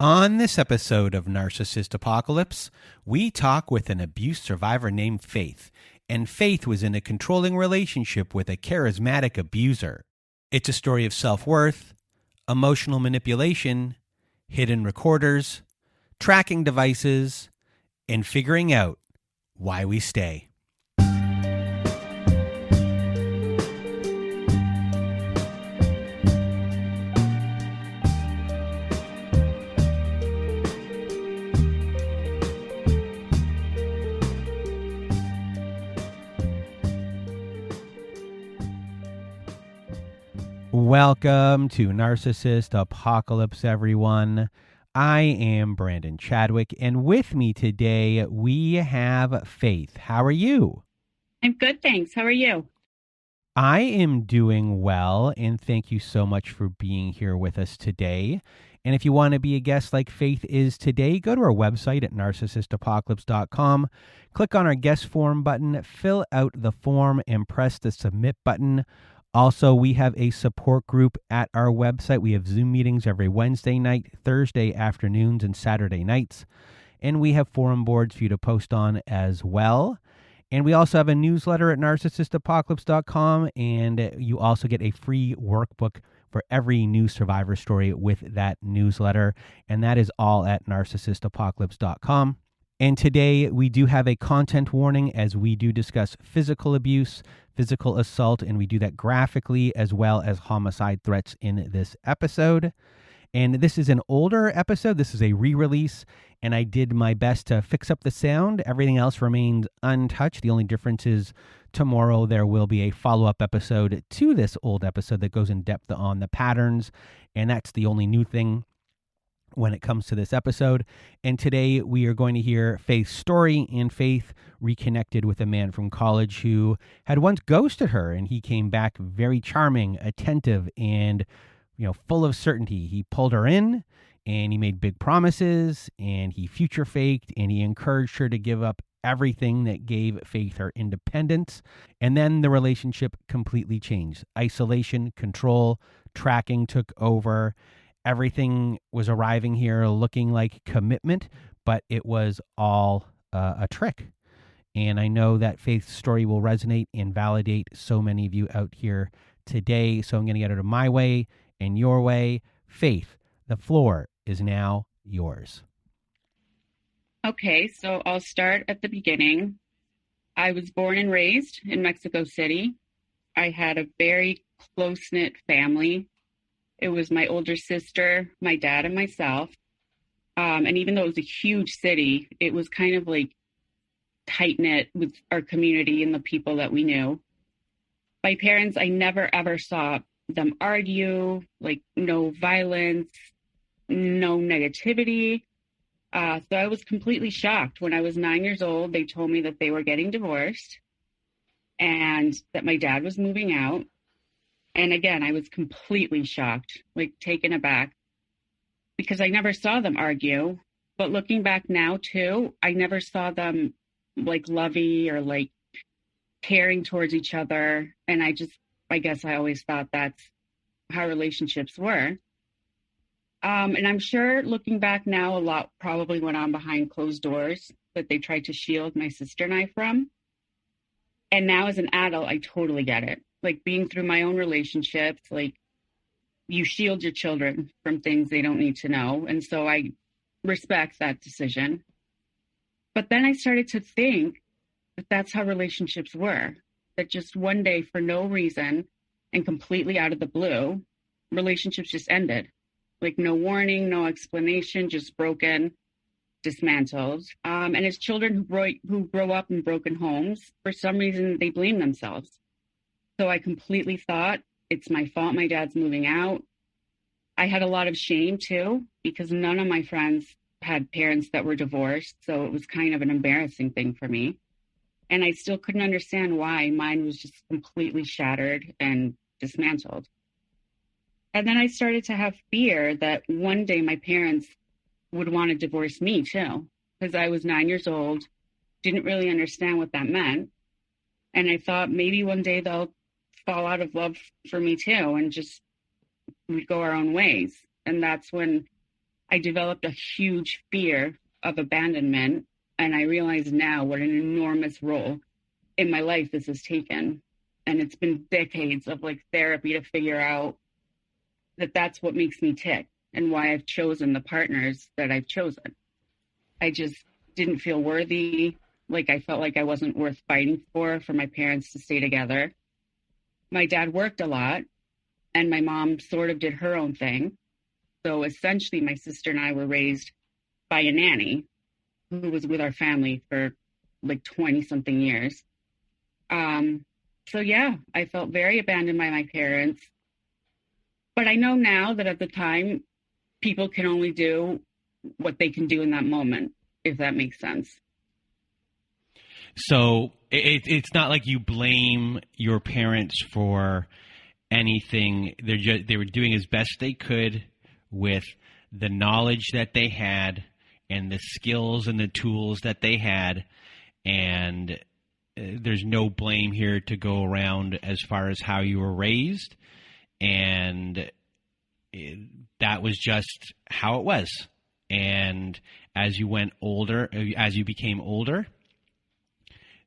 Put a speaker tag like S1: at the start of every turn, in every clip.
S1: On this episode of Narcissist Apocalypse, we talk with an abuse survivor named Faith, and Faith was in a controlling relationship with a charismatic abuser. It's a story of self-worth, emotional manipulation, hidden recorders, tracking devices, and figuring out why we stay. Welcome to Narcissist Apocalypse, everyone. I am Brandon Chadwick, and with me today we have Faith. How are you?
S2: I'm good, thanks. How are you?
S1: I am doing well, and thank you so much for being here with us today. And if you want to be a guest like Faith is today, go to our website at narcissistapocalypse.com, click on our guest form button, fill out the form, and press the submit button. Also, we have a support group at our website. We have Zoom meetings every Wednesday night, Thursday afternoons, and Saturday nights. And we have forum boards for you to post on as well. And we also have a newsletter at narcissistapocalypse.com. And you also get a free workbook for every new survivor story with that newsletter. And that is all at narcissistapocalypse.com. And today we do have a content warning as we do discuss physical abuse, physical assault, and we do that graphically as well as homicide threats in this episode. And this is an older episode. This is a re-release, and I did my best to fix up the sound. Everything else remained untouched. The only difference is tomorrow there will be a follow-up episode to this old episode that goes in depth on the patterns, and that's the only new thing when it comes to this episode. And today we are going to hear Faith's story, and Faith reconnected with a man from college who had once ghosted her, and he came back very charming, attentive, and full of certainty. He pulled her in, and he made big promises, and he future faked, and he encouraged her to give up everything that gave Faith her independence. And then the relationship completely changed. Isolation, control, tracking took over. Everything was arriving here looking like commitment, but it was all a trick. And I know that Faith's story will resonate and validate so many of you out here today. So I'm going to get it my way and your way. Faith, the floor is now yours.
S2: Okay, so I'll start at the beginning. I was born and raised in Mexico City. I had a very close-knit family. It was my older sister, my dad, and myself. And even though it was a huge city, it was kind of like tight-knit with our community and the people that we knew. My parents, I never ever saw them argue, like no violence, no negativity. So I was completely shocked. When I was 9 years old, they told me that they were getting divorced and that my dad was moving out. And again, I was completely shocked, like taken aback, because I never saw them argue. But looking back now, too, I never saw them like lovey or like caring towards each other. And I guess I always thought that's how relationships were. And I'm sure looking back now, a lot probably went on behind closed doors that they tried to shield my sister and I from. And now as an adult, I totally get it. Like being through my own relationships, like you shield your children from things they don't need to know. And so I respect that decision. But then I started to think that that's how relationships were, that just one day for no reason and completely out of the blue, relationships just ended. Like no warning, no explanation, just broken, dismantled. And as children who grow up in broken homes, for some reason, they blame themselves. So I completely thought it's my fault my dad's moving out. I had a lot of shame too, because none of my friends had parents that were divorced. So it was kind of an embarrassing thing for me. And I still couldn't understand why mine was just completely shattered and dismantled. And then I started to have fear that one day my parents would want to divorce me too, because I was 9 years old, didn't really understand what that meant. And I thought maybe one day they'll fall out of love for me too, and just we'd go our own ways. And that's when I developed a huge fear of abandonment. And I realize now what an enormous role in my life this has taken. And it's been decades of like therapy to figure out that that's what makes me tick and why I've chosen the partners that I've chosen. I just didn't feel worthy. Like I felt like I wasn't worth fighting for my parents to stay together. My dad worked a lot and my mom sort of did her own thing. So essentially my sister and I were raised by a nanny who was with our family for like 20 something years. So yeah, I felt very abandoned by my parents. But I know now that at the time, people can only do what they can do in that moment, if that makes sense.
S1: So it's not like you blame your parents for anything. They were doing as best they could with the knowledge that they had and the skills and the tools that they had, and there's no blame here to go around as far as how you were raised, and that was just how it was. And as you became older,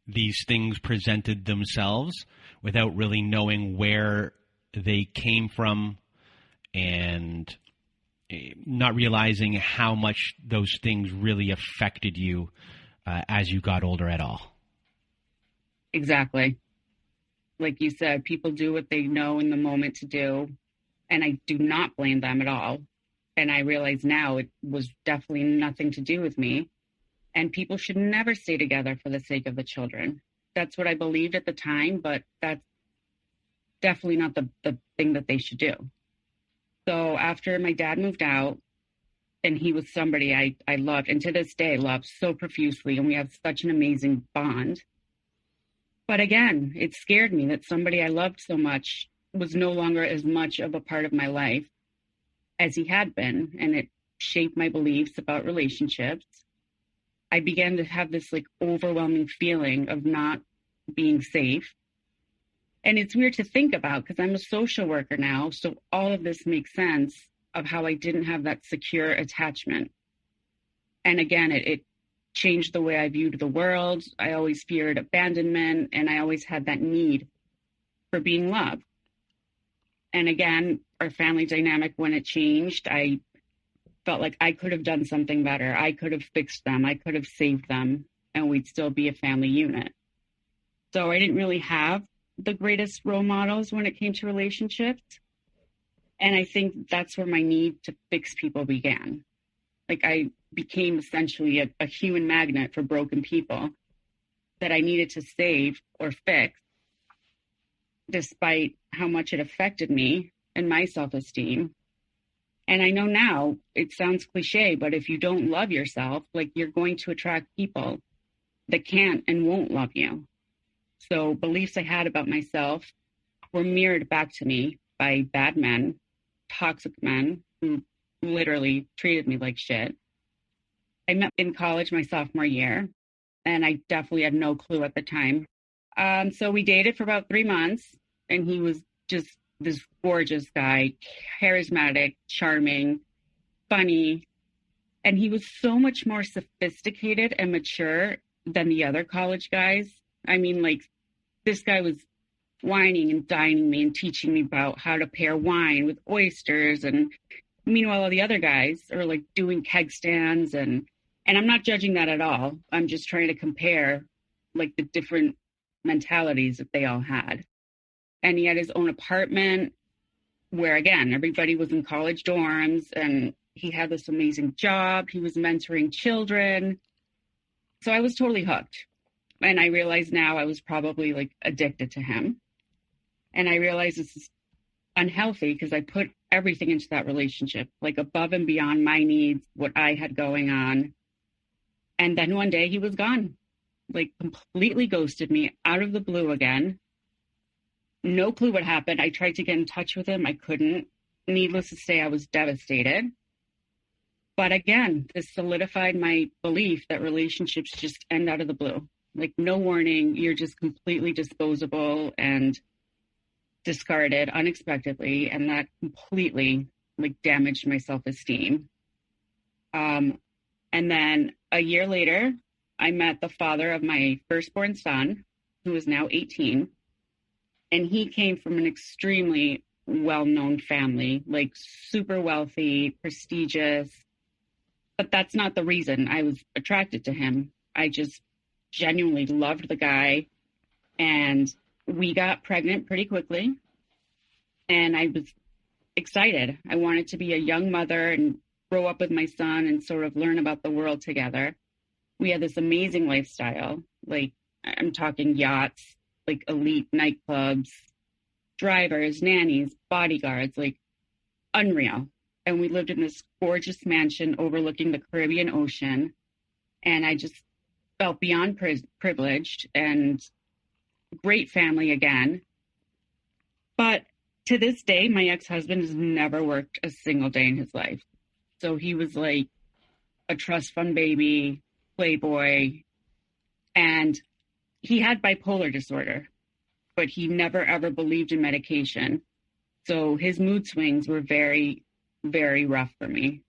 S1: these things presented themselves without really knowing where they came from and not realizing how much those things really affected you as you got older at all.
S2: Exactly. Like you said, people do what they know in the moment to do, and I do not blame them at all. And I realize now it was definitely nothing to do with me, and people should never stay together for the sake of the children. That's what I believed at the time, but that's definitely not the thing that they should do. So after my dad moved out, and he was somebody I loved, and to this day love so profusely, and we have such an amazing bond. But again, it scared me that somebody I loved so much was no longer as much of a part of my life as he had been, and it shaped my beliefs about relationships. I began to have this like overwhelming feeling of not being safe. And it's weird to think about because I'm a social worker now, so all of this makes sense of how I didn't have that secure attachment. And again, it changed the way I viewed the world. I always feared abandonment, and I always had that need for being loved. And again, our family dynamic, when it changed, I felt like I could have done something better. I could have fixed them. I could have saved them, and we'd still be a family unit. So I didn't really have the greatest role models when it came to relationships. And I think that's where my need to fix people began. Like I became essentially a human magnet for broken people that I needed to save or fix, despite how much it affected me and my self-esteem. And I know now it sounds cliche, but if you don't love yourself, like you're going to attract people that can't and won't love you. So beliefs I had about myself were mirrored back to me by bad men, toxic men who literally treated me like shit. I met in college my sophomore year, and I definitely had no clue at the time. So we dated for about 3 months, and he was just this gorgeous guy, charismatic, charming, funny. And he was so much more sophisticated and mature than the other college guys. I mean, like, this guy was wining and dining me and teaching me about how to pair wine with oysters. And meanwhile, all the other guys are like doing keg stands. And I'm not judging that at all. I'm just trying to compare like the different mentalities that they all had. And he had his own apartment where, again, everybody was in college dorms, and he had this amazing job. He was mentoring children. So I was totally hooked. And I realize now I was probably like addicted to him. And I realize this is unhealthy because I put everything into that relationship, like above and beyond my needs, what I had going on. And then one day he was gone, like completely ghosted me out of the blue again. No clue what happened. I tried to get in touch with him. I couldn't. Needless to say, I was devastated. But again, this solidified my belief that relationships just end out of the blue. Like no warning, you're just completely disposable and discarded unexpectedly. And that completely like damaged my self-esteem. And then a year later, I met the father of my firstborn son, who is now 18. And he came from an extremely well-known family, like super wealthy, prestigious. But that's not the reason I was attracted to him. I just genuinely loved the guy. And we got pregnant pretty quickly. And I was excited. I wanted to be a young mother and grow up with my son and sort of learn about the world together. We had this amazing lifestyle. Like, I'm talking yachts, like elite nightclubs, drivers, nannies, bodyguards, like unreal. And we lived in this gorgeous mansion overlooking the Caribbean Ocean. And I just felt beyond privileged and great family again. But to this day, my ex-husband has never worked a single day in his life. So he was like a trust fund baby, playboy, and he had bipolar disorder, but he never ever believed in medication. So his mood swings were very, very rough for me.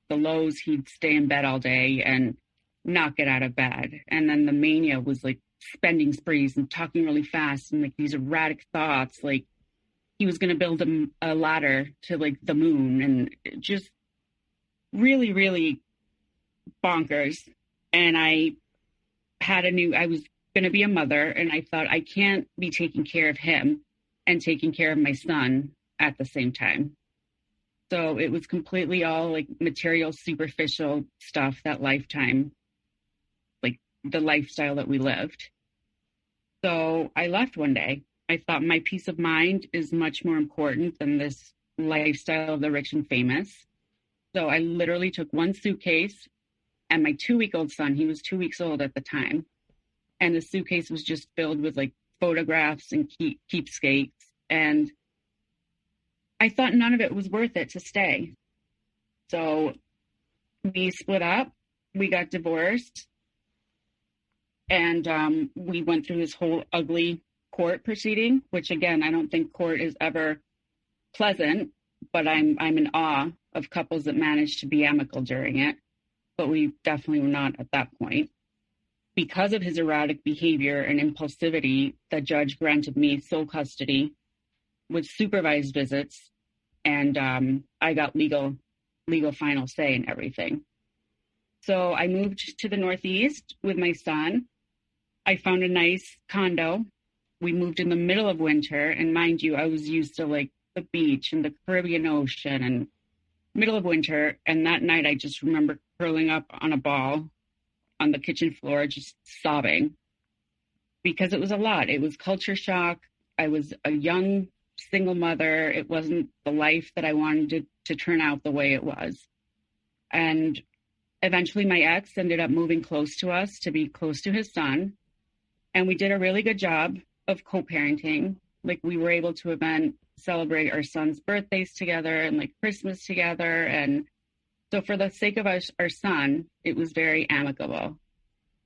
S2: The lows, he'd stay in bed all day and not get out of bed. And then the mania was like spending sprees and talking really fast and like these erratic thoughts, like he was going to build a ladder to like the moon, and just really, really bonkers. And I was going to be a mother, and I thought I can't be taking care of him and taking care of my son at the same time. So it was completely all like material, superficial stuff that lifetime, like the lifestyle that we lived. So I left one day. I thought my peace of mind is much more important than this lifestyle of the rich and famous. So I literally took one suitcase and my 2-week-old son, he was 2 weeks old at the time. And the suitcase was just filled with like photographs and keepsakes. And I thought none of it was worth it to stay. So we split up, we got divorced, and we went through this whole ugly court proceeding, which again, I don't think court is ever pleasant, but I'm in awe of couples that manage to be amicable during it. But we definitely were not at that point. Because of his erratic behavior and impulsivity, the judge granted me sole custody with supervised visits, and I got legal final say in everything. So I moved to the Northeast with my son. I found a nice condo. We moved in the middle of winter, and mind you, I was used to like the beach and the Caribbean Ocean and middle of winter. And that night I just remember curling up on a ball on the kitchen floor, just sobbing because it was a lot. It was culture shock. I was a young single mother. It wasn't the life that I wanted to turn out the way it was. And eventually my ex ended up moving close to us to be close to his son. And we did a really good job of co-parenting. Like we were able to celebrate our son's birthdays together and like Christmas together. And so for the sake of our son, it was very amicable.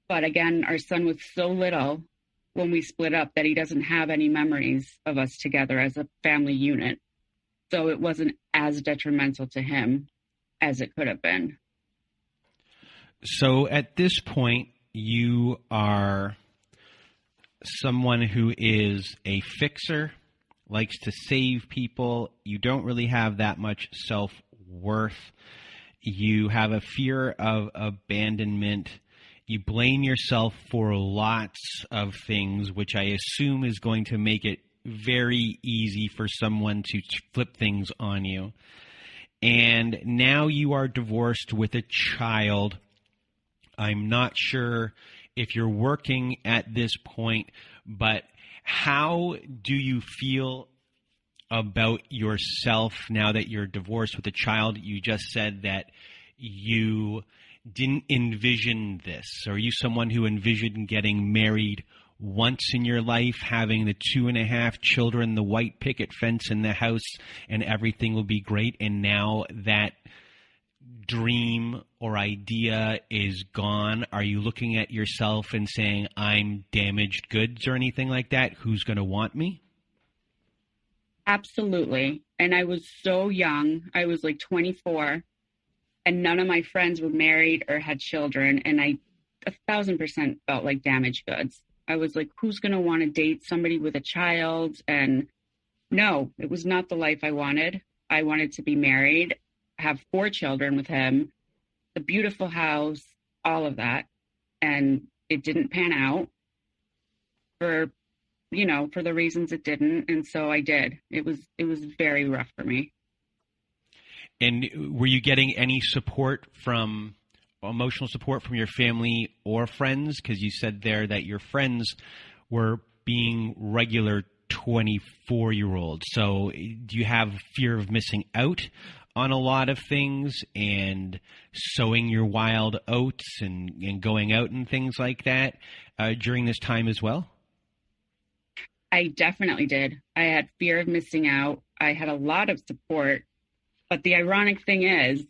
S2: But again, our son was so little when we split up that he doesn't have any memories of us together as a family unit. So it wasn't as detrimental to him as it could have been.
S1: So at this point, you are someone who is a fixer, likes to save people. You don't really have that much self-worth. You have a fear of abandonment. You blame yourself for lots of things, which I assume is going to make it very easy for someone to flip things on you. And now you are divorced with a child. I'm not sure if you're working at this point, but how do you feel about yourself now that you're divorced with a child? You just said that you didn't envision this. Are you someone who envisioned getting married once in your life, having the 2.5 children, the white picket fence in the house, and everything will be great? And now that dream or idea is gone? Are you looking at yourself and saying, I'm damaged goods or anything like that? Who's going to want me?
S2: Absolutely. And I was so young. I was like 24. And none of my friends were married or had children. And I 1,000% felt like damaged goods. I was like, who's going to want to date somebody with a child? And no, it was not the life I wanted. I wanted to be married, have 4 children with him, the beautiful house, all of that. And it didn't pan out for, for the reasons it didn't. And so I did. It was very rough for me.
S1: And were you getting any emotional support from your family or friends? Because you said there that your friends were being regular 24-year-olds. So do you have fear of missing out on a lot of things and sowing your wild oats and going out and things like that during this time as well?
S2: I definitely did. I had fear of missing out. I had a lot of support. But the ironic thing is,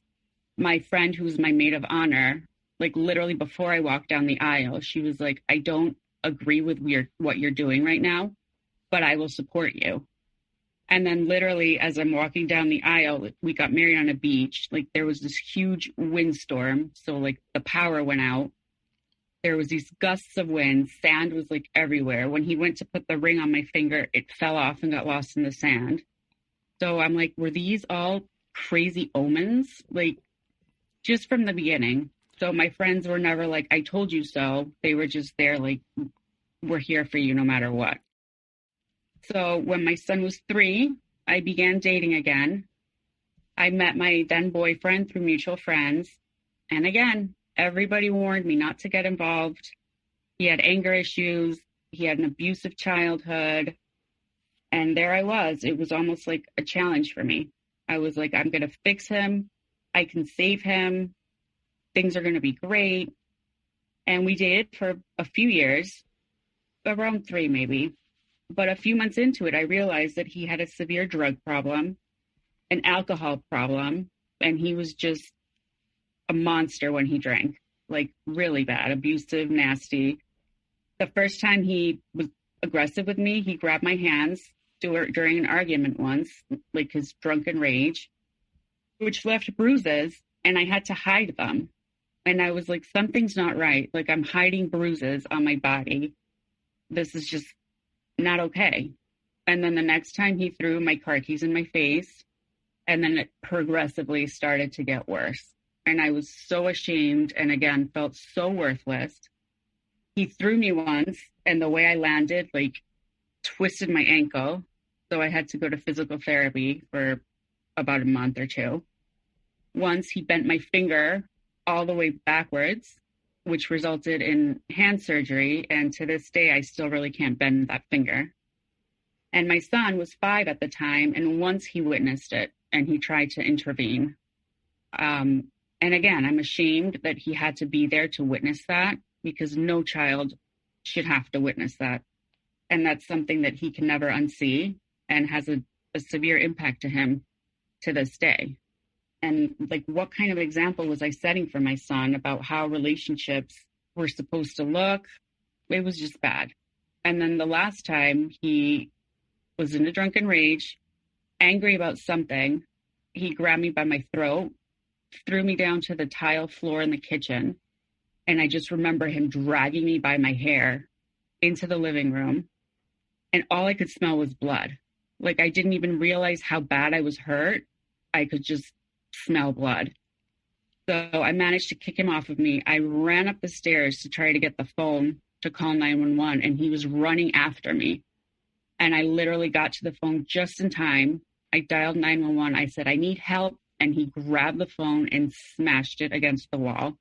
S2: my friend who's my maid of honor, like literally before I walked down the aisle, she was like, I don't agree with what you're doing right now, but I will support you. And then literally as I'm walking down the aisle, we got married on a beach. Like there was this huge windstorm. So like the power went out. There was these gusts of wind. Sand was like everywhere. When he went to put the ring on my finger, it fell off and got lost in the sand. So I'm like, were these all crazy omens? Like just from the beginning. So my friends were never like, I told you so. They were just there like, we're here for you no matter what. So when my son was 3, I began dating again. I met my then boyfriend through mutual friends. And again, everybody warned me not to get involved. He had anger issues. He had an abusive childhood. And there I was. It was almost like a challenge for me. I was like, I'm going to fix him. I can save him. Things are going to be great. And we dated for a few years, around 3 maybe. But a few months into it, I realized that he had a severe drug problem, an alcohol problem, and he was just a monster when he drank, like really bad, abusive, nasty. The first time he was aggressive with me, he grabbed my hands during an argument once, like his drunken rage, which left bruises, and I had to hide them. And I was like, something's not right. Like I'm hiding bruises on my body. This is just not okay. And then the next time he threw my car keys in my face, and then it progressively started to get worse. And I was so ashamed and again, felt so worthless. He threw me once, and the way I landed, like twisted my ankle. So I had to go to physical therapy for about a month or 2. Once he bent my finger all the way backwards, which resulted in hand surgery. And to this day, I still really can't bend that finger. And my son was 5 at the time. And once he witnessed it and he tried to intervene. And again, I'm ashamed that he had to be there to witness that, because no child should have to witness that. And that's something that he can never unsee and has a severe impact to him to this day. And like, what kind of example was I setting for my son about how relationships were supposed to look? It was just bad. And then the last time he was in a drunken rage, angry about something, he grabbed me by my throat, threw me down to the tile floor in the kitchen. And I just remember him dragging me by my hair into the living room. And all I could smell was blood. Like I didn't even realize how bad I was hurt. I could just smell blood. So I managed to kick him off of me. I ran up the stairs to try to get the phone to call 911, and he was running after me. And I literally got to the phone just in time. I dialed 911. I said, I need help. And he grabbed the phone and smashed it against the wall.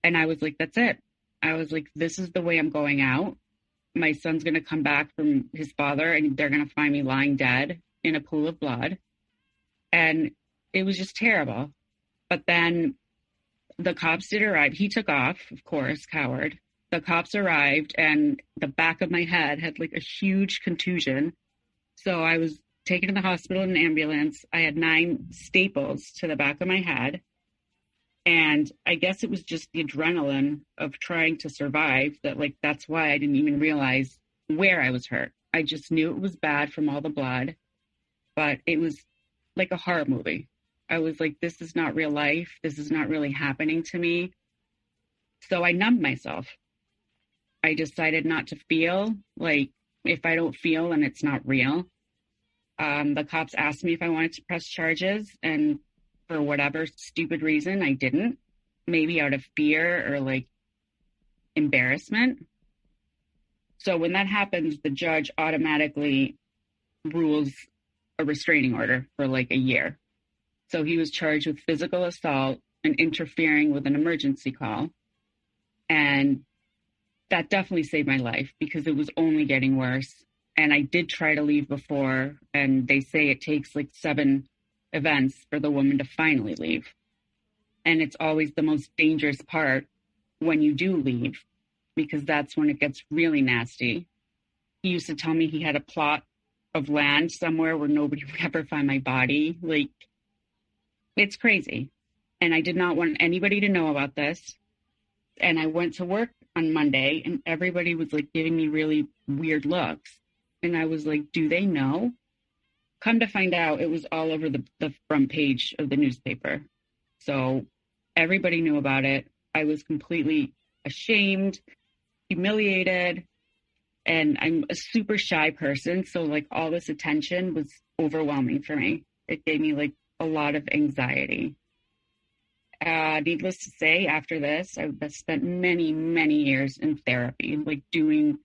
S2: And I was like, that's it. I was like, this is the way I'm going out. My son's going to come back from his father, and they're going to find me lying dead in a pool of blood. And it was just terrible. But then the cops did arrive. He took off, of course, coward. The cops arrived, and the back of my head had like a huge contusion. So I was taken to the hospital in an ambulance. I had 9 staples to the back of my head. And I guess it was just the adrenaline of trying to survive that, like, that's why I didn't even realize where I was hurt. I just knew it was bad from all the blood, but it was like a horror movie. I was like, this is not real life. This is not really happening to me. So I numbed myself. I decided not to feel. Like, if I don't feel, then it's not real. The cops asked me if I wanted to press charges, and for whatever stupid reason, I didn't. Maybe out of fear or like embarrassment. So when that happens, the judge automatically rules a restraining order for like a year. So he was charged with physical assault and interfering with an emergency call. And that definitely saved my life because it was only getting worse. And I did try to leave before, and they say it takes like 7 events for the woman to finally leave. And it's always the most dangerous part when you do leave, because that's when it gets really nasty. He used to tell me he had a plot of land somewhere where nobody would ever find my body. Like, it's crazy. And I did not want anybody to know about this. And I went to work on Monday, and everybody was like giving me really weird looks. And I was like, do they know? Come to find out, it was all over the front page of the newspaper. So everybody knew about it. I was completely ashamed, humiliated, and I'm a super shy person. So like all this attention was overwhelming for me. It gave me like a lot of anxiety. Needless to say, after this, I spent many, many years in therapy, like doing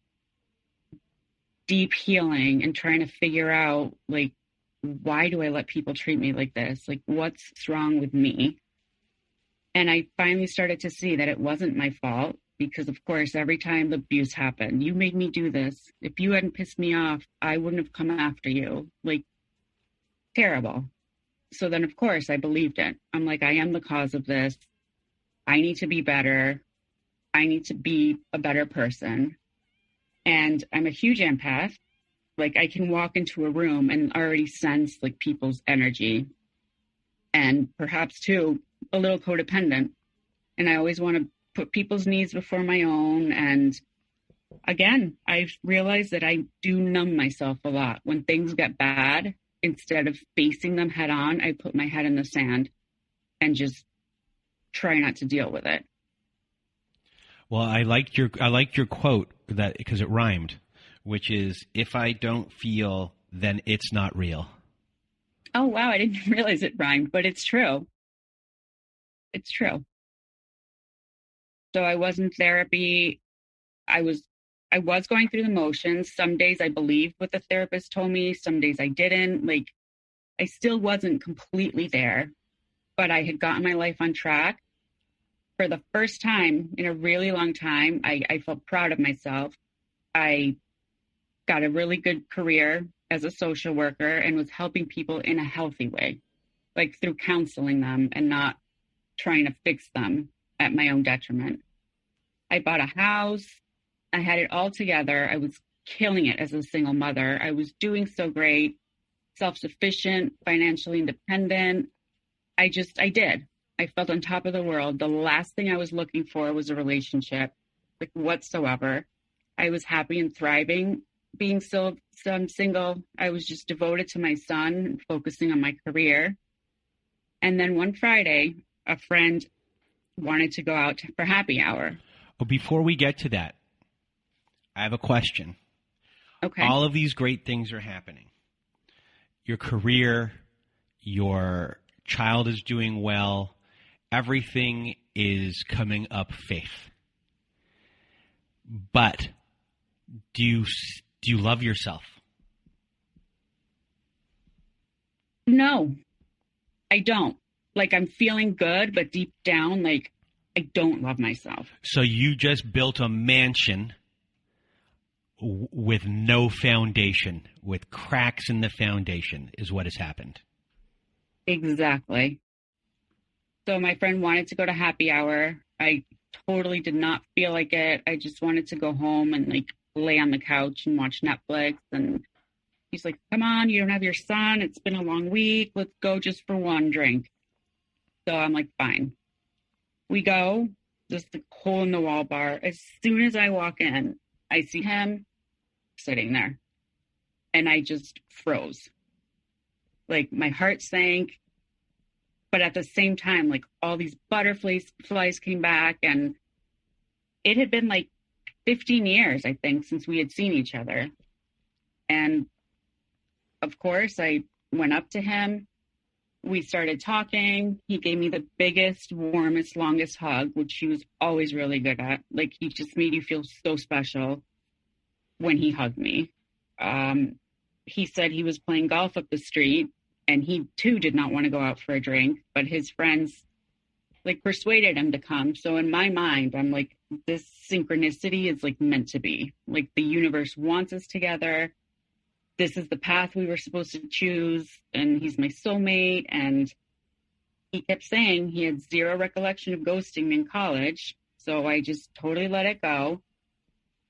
S2: deep healing and trying to figure out, like, why do I let people treat me like this? Like, what's wrong with me? And I finally started to see that it wasn't my fault because, of course, every time the abuse happened, you made me do this. If you hadn't pissed me off, I wouldn't have come after you. Like, terrible. So then, of course, I believed it. I'm like, I am the cause of this. I need to be better. I need to be a better person. And I'm a huge empath. Like, I can walk into a room and already sense like people's energy, and perhaps too a little codependent. And I always want to put people's needs before my own. And again, I've realized that I do numb myself a lot when things get bad. Instead of facing them head on, I put my head in the sand and just try not to deal with it.
S1: Well, I liked your quote that because it rhymed, which is, if I don't feel, then it's not real.
S2: Oh, wow. I didn't realize it rhymed, but it's true. It's true. So I was in therapy. I was going through the motions. Some days I believed what the therapist told me. Some days I didn't. Like, I still wasn't completely there, but I had gotten my life on track. For the first time in a really long time, I felt proud of myself. I got a really good career as a social worker and was helping people in a healthy way, like through counseling them and not trying to fix them at my own detriment. I bought a house. I had it all together. I was killing it as a single mother. I was doing so great, self-sufficient, financially independent. I did. I felt on top of the world. The last thing I was looking for was a relationship, like whatsoever. I was happy and thriving being so single. I was just devoted to my son, focusing on my career. And then one Friday, a friend wanted to go out for happy hour.
S1: Well, before we get to that, I have a question.
S2: Okay.
S1: All of these great things are happening. Your career, your child is doing well. Everything is coming up faith. But do you love yourself?
S2: No, I don't. Like, I'm feeling good, but deep down, like, I don't love myself.
S1: So you just built a mansion with no foundation, with cracks in the foundation is what has happened.
S2: Exactly. So my friend wanted to go to happy hour. I totally did not feel like it. I just wanted to go home and like lay on the couch and watch Netflix. And he's like, come on, you don't have your son. It's been a long week. Let's go just for one drink. So I'm like, fine. We go, just the hole in the wall bar. As soon as I walk in, I see him sitting there. And I just froze. Like, my heart sank. But at the same time, like all these butterflies came back, and it had been like 15 years, I think, since we had seen each other. And of course, I went up to him. We started talking. He gave me the biggest, warmest, longest hug, which he was always really good at. Like, he just made you feel so special when he hugged me. He said he was playing golf up the street, and he too did not want to go out for a drink, but his friends like persuaded him to come. So in my mind, I'm like, this synchronicity is like meant to be. Like, the universe wants us together. This is the path we were supposed to choose, and he's my soulmate. And he kept saying he had zero recollection of ghosting me in college, so I just totally let it go.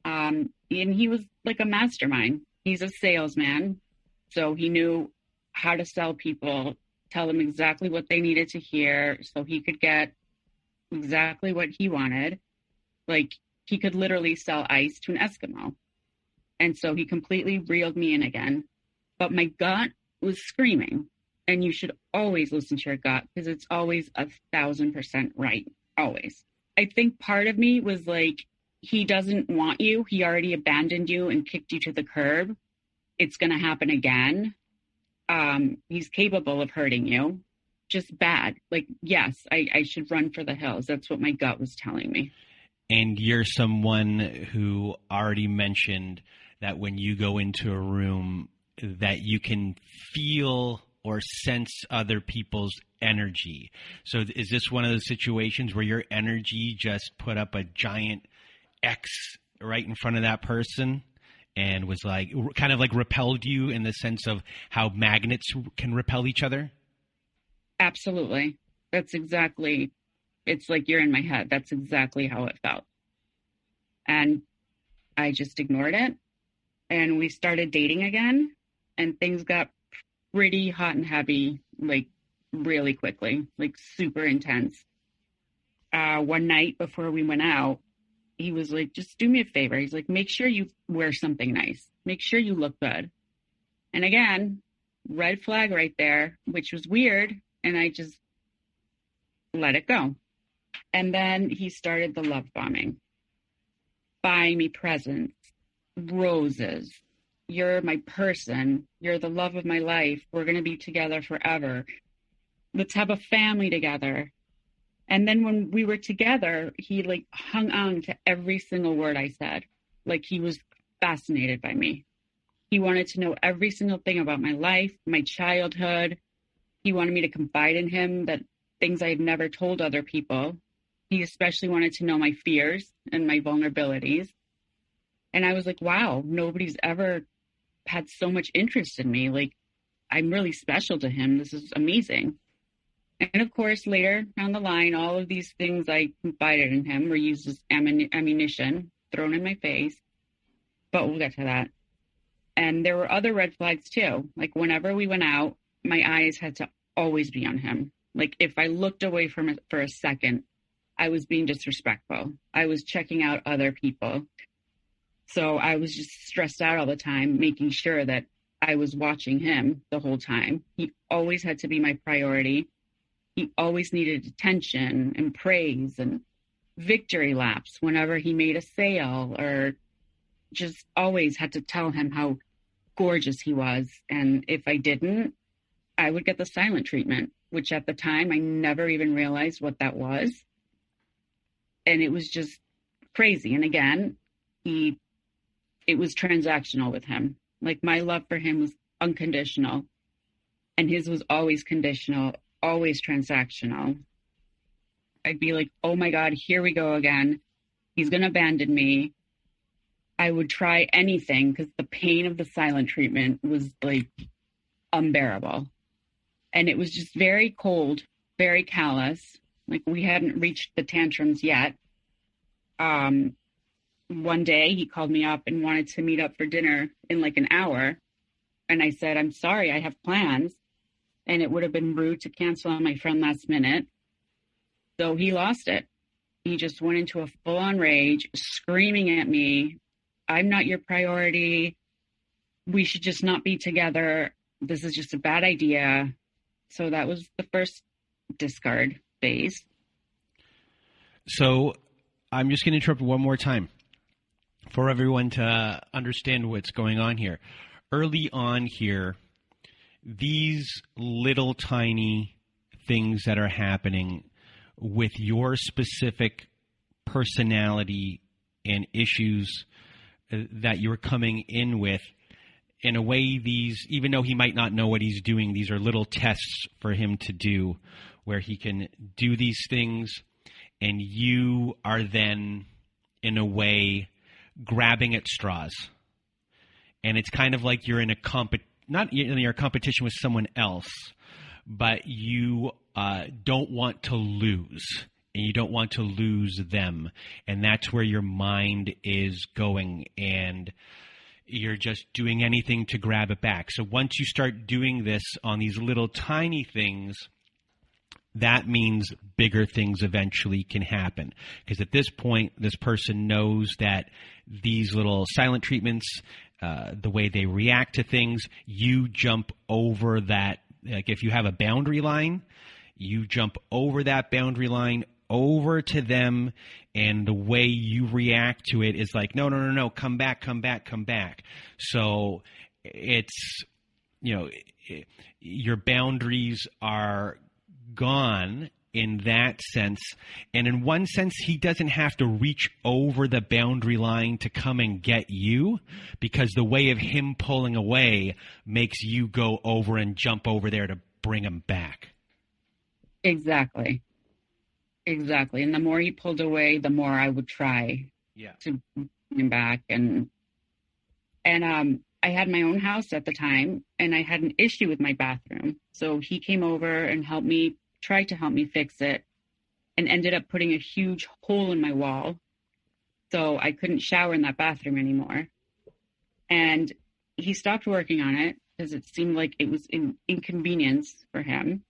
S2: And he was like a mastermind. He's a salesman, so he knew how to sell people, tell them exactly what they needed to hear so he could get exactly what he wanted. Like, he could literally sell ice to an Eskimo. And so he completely reeled me in again. But my gut was screaming. And you should always listen to your gut, because it's always 1,000% right. Always. I think part of me was like, he doesn't want you. He already abandoned you and kicked you to the curb. It's going to happen again. He's capable of hurting you. Just bad. Like, yes, I should run for the hills. That's what my gut was telling me.
S1: And you're someone who already mentioned that when you go into a room that you can feel or sense other people's energy. So is this one of those situations where your energy just put up a giant X right in front of that person and was like, kind of like repelled you in the sense of how magnets can repel each other?
S2: Absolutely. That's exactly, it's like you're in my head. That's exactly how it felt. And I just ignored it. And we started dating again, and things got pretty hot and heavy, like really quickly, like super intense. One night before we went out, he was like, just do me a favor. He's like, make sure you wear something nice. Make sure you look good. And again, red flag right there, which was weird. And I just let it go. And then he started the love bombing. Buy me presents, roses. You're my person. You're the love of my life. We're going to be together forever. Let's have a family together. And then when we were together, he like hung on to every single word I said. Like, he was fascinated by me. He wanted to know every single thing about my life, my childhood. He wanted me to confide in him that things I had never told other people. He especially wanted to know my fears and my vulnerabilities. And I was like, wow, nobody's ever had so much interest in me. Like, I'm really special to him. This is amazing. And of course, later down the line, all of these things I confided in him were used as ammunition thrown in my face. But we'll get to that. And there were other red flags too. Like, whenever we went out, my eyes had to always be on him. Like, if I looked away from it for a second, I was being disrespectful. I was checking out other people. So I was just stressed out all the time, making sure that I was watching him the whole time. He always had to be my priority. He always needed attention and praise and victory laps whenever he made a sale, or just always had to tell him how gorgeous he was. And if I didn't, I would get the silent treatment, which at the time I never even realized what that was. And it was just crazy. And again, it was transactional with him. Like, my love for him was unconditional, and his was always conditional, always transactional. I'd be like, oh my God, here we go again. He's going to abandon me. I would try anything, because the pain of the silent treatment was like unbearable. And it was just very cold, very callous. Like, we hadn't reached the tantrums yet. One day he called me up and wanted to meet up for dinner in like an hour. And I said, I'm sorry, I have plans. And it would have been rude to cancel on my friend last minute. So he lost it. He just went into a full-on rage, screaming at me, I'm not your priority. We should just not be together. This is just a bad idea. So that was the first discard phase.
S1: So I'm just going to interrupt one more time for everyone to understand what's going on here. Early on here, these little tiny things that are happening with your specific personality and issues that you're coming in with, in a way, these, even though he might not know what he's doing, these are little tests for him to do where he can do these things, and you are then, in a way, grabbing at straws. And it's kind of like you're in a not in your competition with someone else, but you don't want to lose, and you don't want to lose them. And that's where your mind is going, and you're just doing anything to grab it back. So once you start doing this on these little tiny things, that means bigger things eventually can happen. Because at this point, this person knows that these little silent treatments, the way they react to things, you jump over that. Like if you have a boundary line, you jump over that boundary line over to them, and the way you react to it is like, no, come back. So it's, your boundaries are gone in that sense. And in one sense, he doesn't have to reach over the boundary line to come and get you, because the way of him pulling away makes you go over and jump over there to bring him back.
S2: Exactly. And the more he pulled away, the more I would try to bring him back. And I had my own house at the time, and I had an issue with my bathroom. So he came over and tried to help me fix it, and ended up putting a huge hole in my wall. So I couldn't shower in that bathroom anymore. And he stopped working on it because it seemed like it was an inconvenience for him.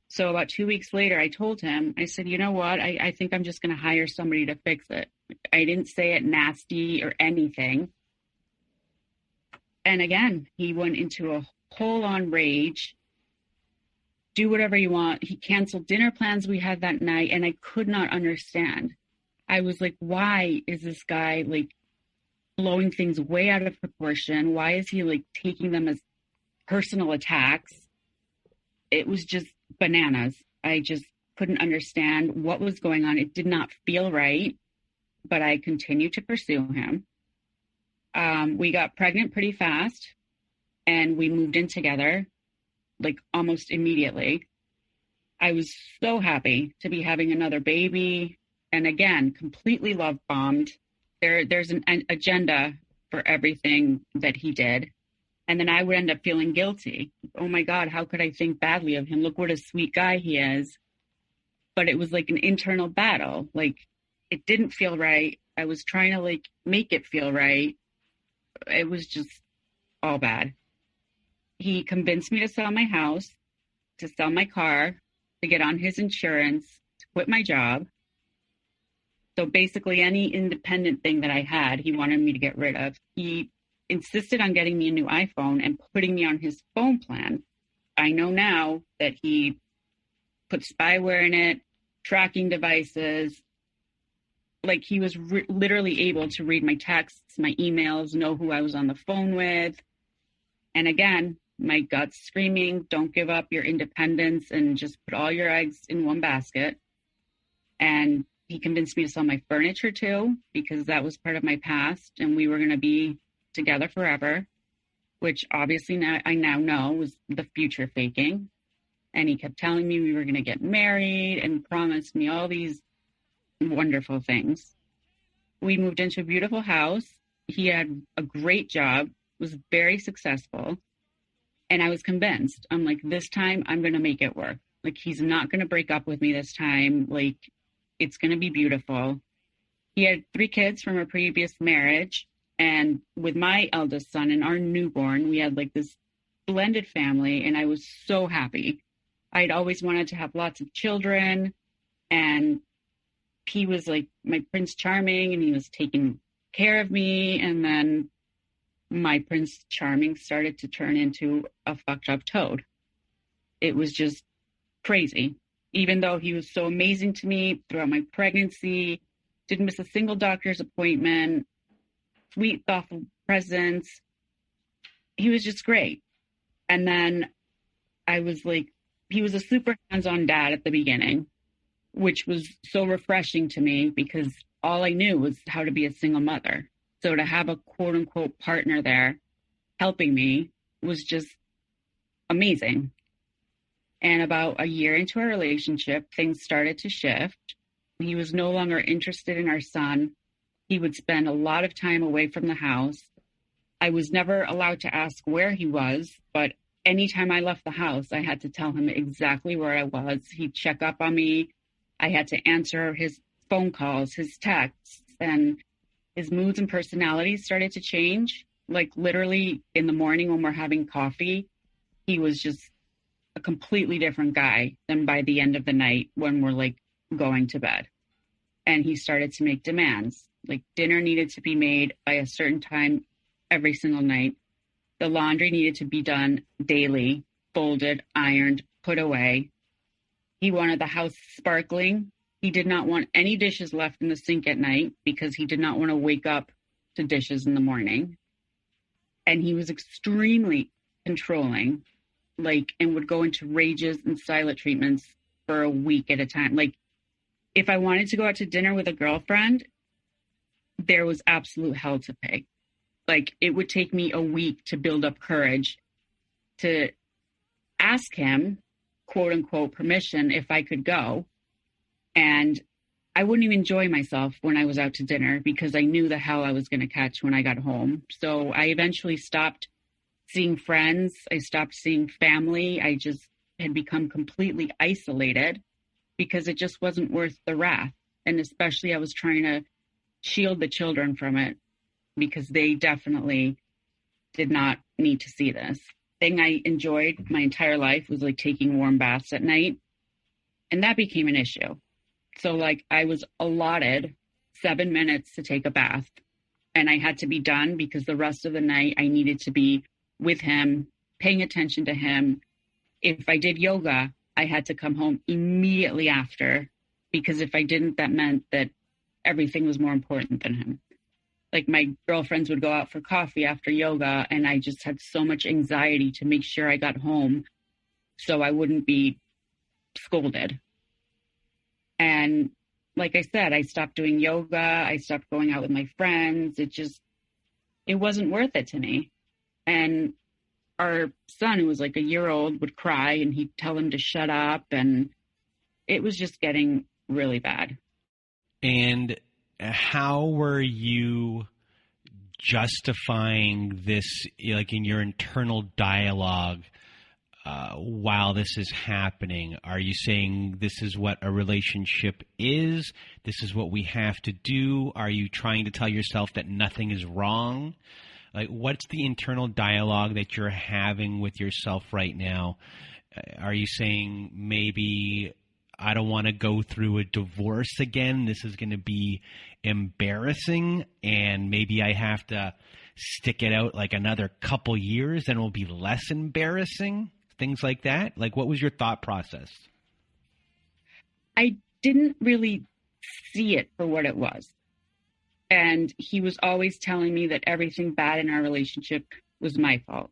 S2: So about 2 weeks later, I told him, I said, you know what? I think I'm just going to hire somebody to fix it. I didn't say it nasty or anything. And again, he went into a full-on rage. Do whatever you want. He canceled dinner plans we had that night, and I could not understand. I was like, why is this guy like blowing things way out of proportion? Why is he like taking them as personal attacks? It was just bananas. I just couldn't understand what was going on. It did not feel right, but I continued to pursue him. We got pregnant pretty fast, and we moved in together like almost immediately. I was so happy to be having another baby, and again, completely love bombed. There's an agenda for everything that he did. And then I would end up feeling guilty. Oh my God, how could I think badly of him? Look what a sweet guy he is. But it was like an internal battle. Like, it didn't feel right. I was trying to like make it feel right. It was just all bad. He convinced me to sell my house, to sell my car, to get on his insurance, to quit my job. So basically any independent thing that I had, he wanted me to get rid of. He insisted on getting me a new iPhone and putting me on his phone plan. I know now that he put spyware in it, tracking devices. Like, he was literally able to read my texts, my emails, know who I was on the phone with. And again, my gut's screaming, don't give up your independence and just put all your eggs in one basket. And he convinced me to sell my furniture too, because that was part of my past and we were going to be together forever, which obviously now I know was the future faking. And he kept telling me we were going to get married and promised me all these wonderful things. We moved into a beautiful house. He had a great job, was very successful. And I was convinced. I'm like, this time I'm going to make it work. Like, he's not going to break up with me this time. Like, it's going to be beautiful. He had 3 kids from a previous marriage. And with my eldest son and our newborn, we had like this blended family. And I was so happy. I'd always wanted to have lots of children. And he was like my Prince Charming, and he was taking care of me. And then my Prince Charming started to turn into a fucked up toad. It was just crazy. even though he was so amazing to me throughout my pregnancy, didn't miss a single doctor's appointment, sweet, thoughtful presents. He was just great. And then I was like, he was a super hands-on dad at the beginning, which was so refreshing to me because all I knew was how to be a single mother. So to have a quote unquote partner there helping me was just amazing. And about a year into our relationship, things started to shift. He was no longer interested in our son. He would spend a lot of time away from the house. I was never allowed to ask where he was, but anytime I left the house, I had to tell him exactly where I was. He'd check up on me. I had to answer his phone calls, his texts, and his moods and personalities started to change. Like literally in the morning when we're having coffee, he was just a completely different guy than by the end of the night when we're like going to bed. And he started to make demands, like dinner needed to be made by a certain time every single night. The laundry needed to be done daily, folded, ironed, put away. He wanted the house sparkling. He did not want any dishes left in the sink at night because he did not want to wake up to dishes in the morning. And he was extremely controlling, like, and would go into rages and silent treatments for a week at a time. Like, if I wanted to go out to dinner with a girlfriend, there was absolute hell to pay. Like, it would take me a week to build up courage to ask him, quote unquote, permission if I could go. And I wouldn't even enjoy myself when I was out to dinner because I knew the hell I was going to catch when I got home. So I eventually stopped seeing friends. I stopped seeing family. I just had become completely isolated because it just wasn't worth the wrath. And especially I was trying to shield the children from it because they definitely did not need to see this. Thing I enjoyed my entire life was like taking warm baths at night. And that became an issue. So like I was allotted 7 minutes to take a bath and I had to be done because the rest of the night I needed to be with him, paying attention to him. If I did yoga, I had to come home immediately after because if I didn't, that meant that everything was more important than him. Like my girlfriends would go out for coffee after yoga and I just had so much anxiety to make sure I got home so I wouldn't be scolded. And like I said, I stopped doing yoga. I stopped going out with my friends. It wasn't worth it to me. And our son, who was like a year old, would cry and he'd tell him to shut up. And it was just getting really bad.
S1: And how were you justifying this, like in your internal dialogue, while this is happening? Are you saying this is what a relationship is? This is what we have to do? Are you trying to tell yourself that nothing is wrong? Like, what's the internal dialogue that you're having with yourself right now? Are you saying maybe I don't want to go through a divorce again? This is going to be embarrassing, and maybe I have to stick it out like another couple years, then it will be less embarrassing? Things like that? Like, what was your thought process?
S2: I didn't really see it for what it was. And he was always telling me that everything bad in our relationship was my fault.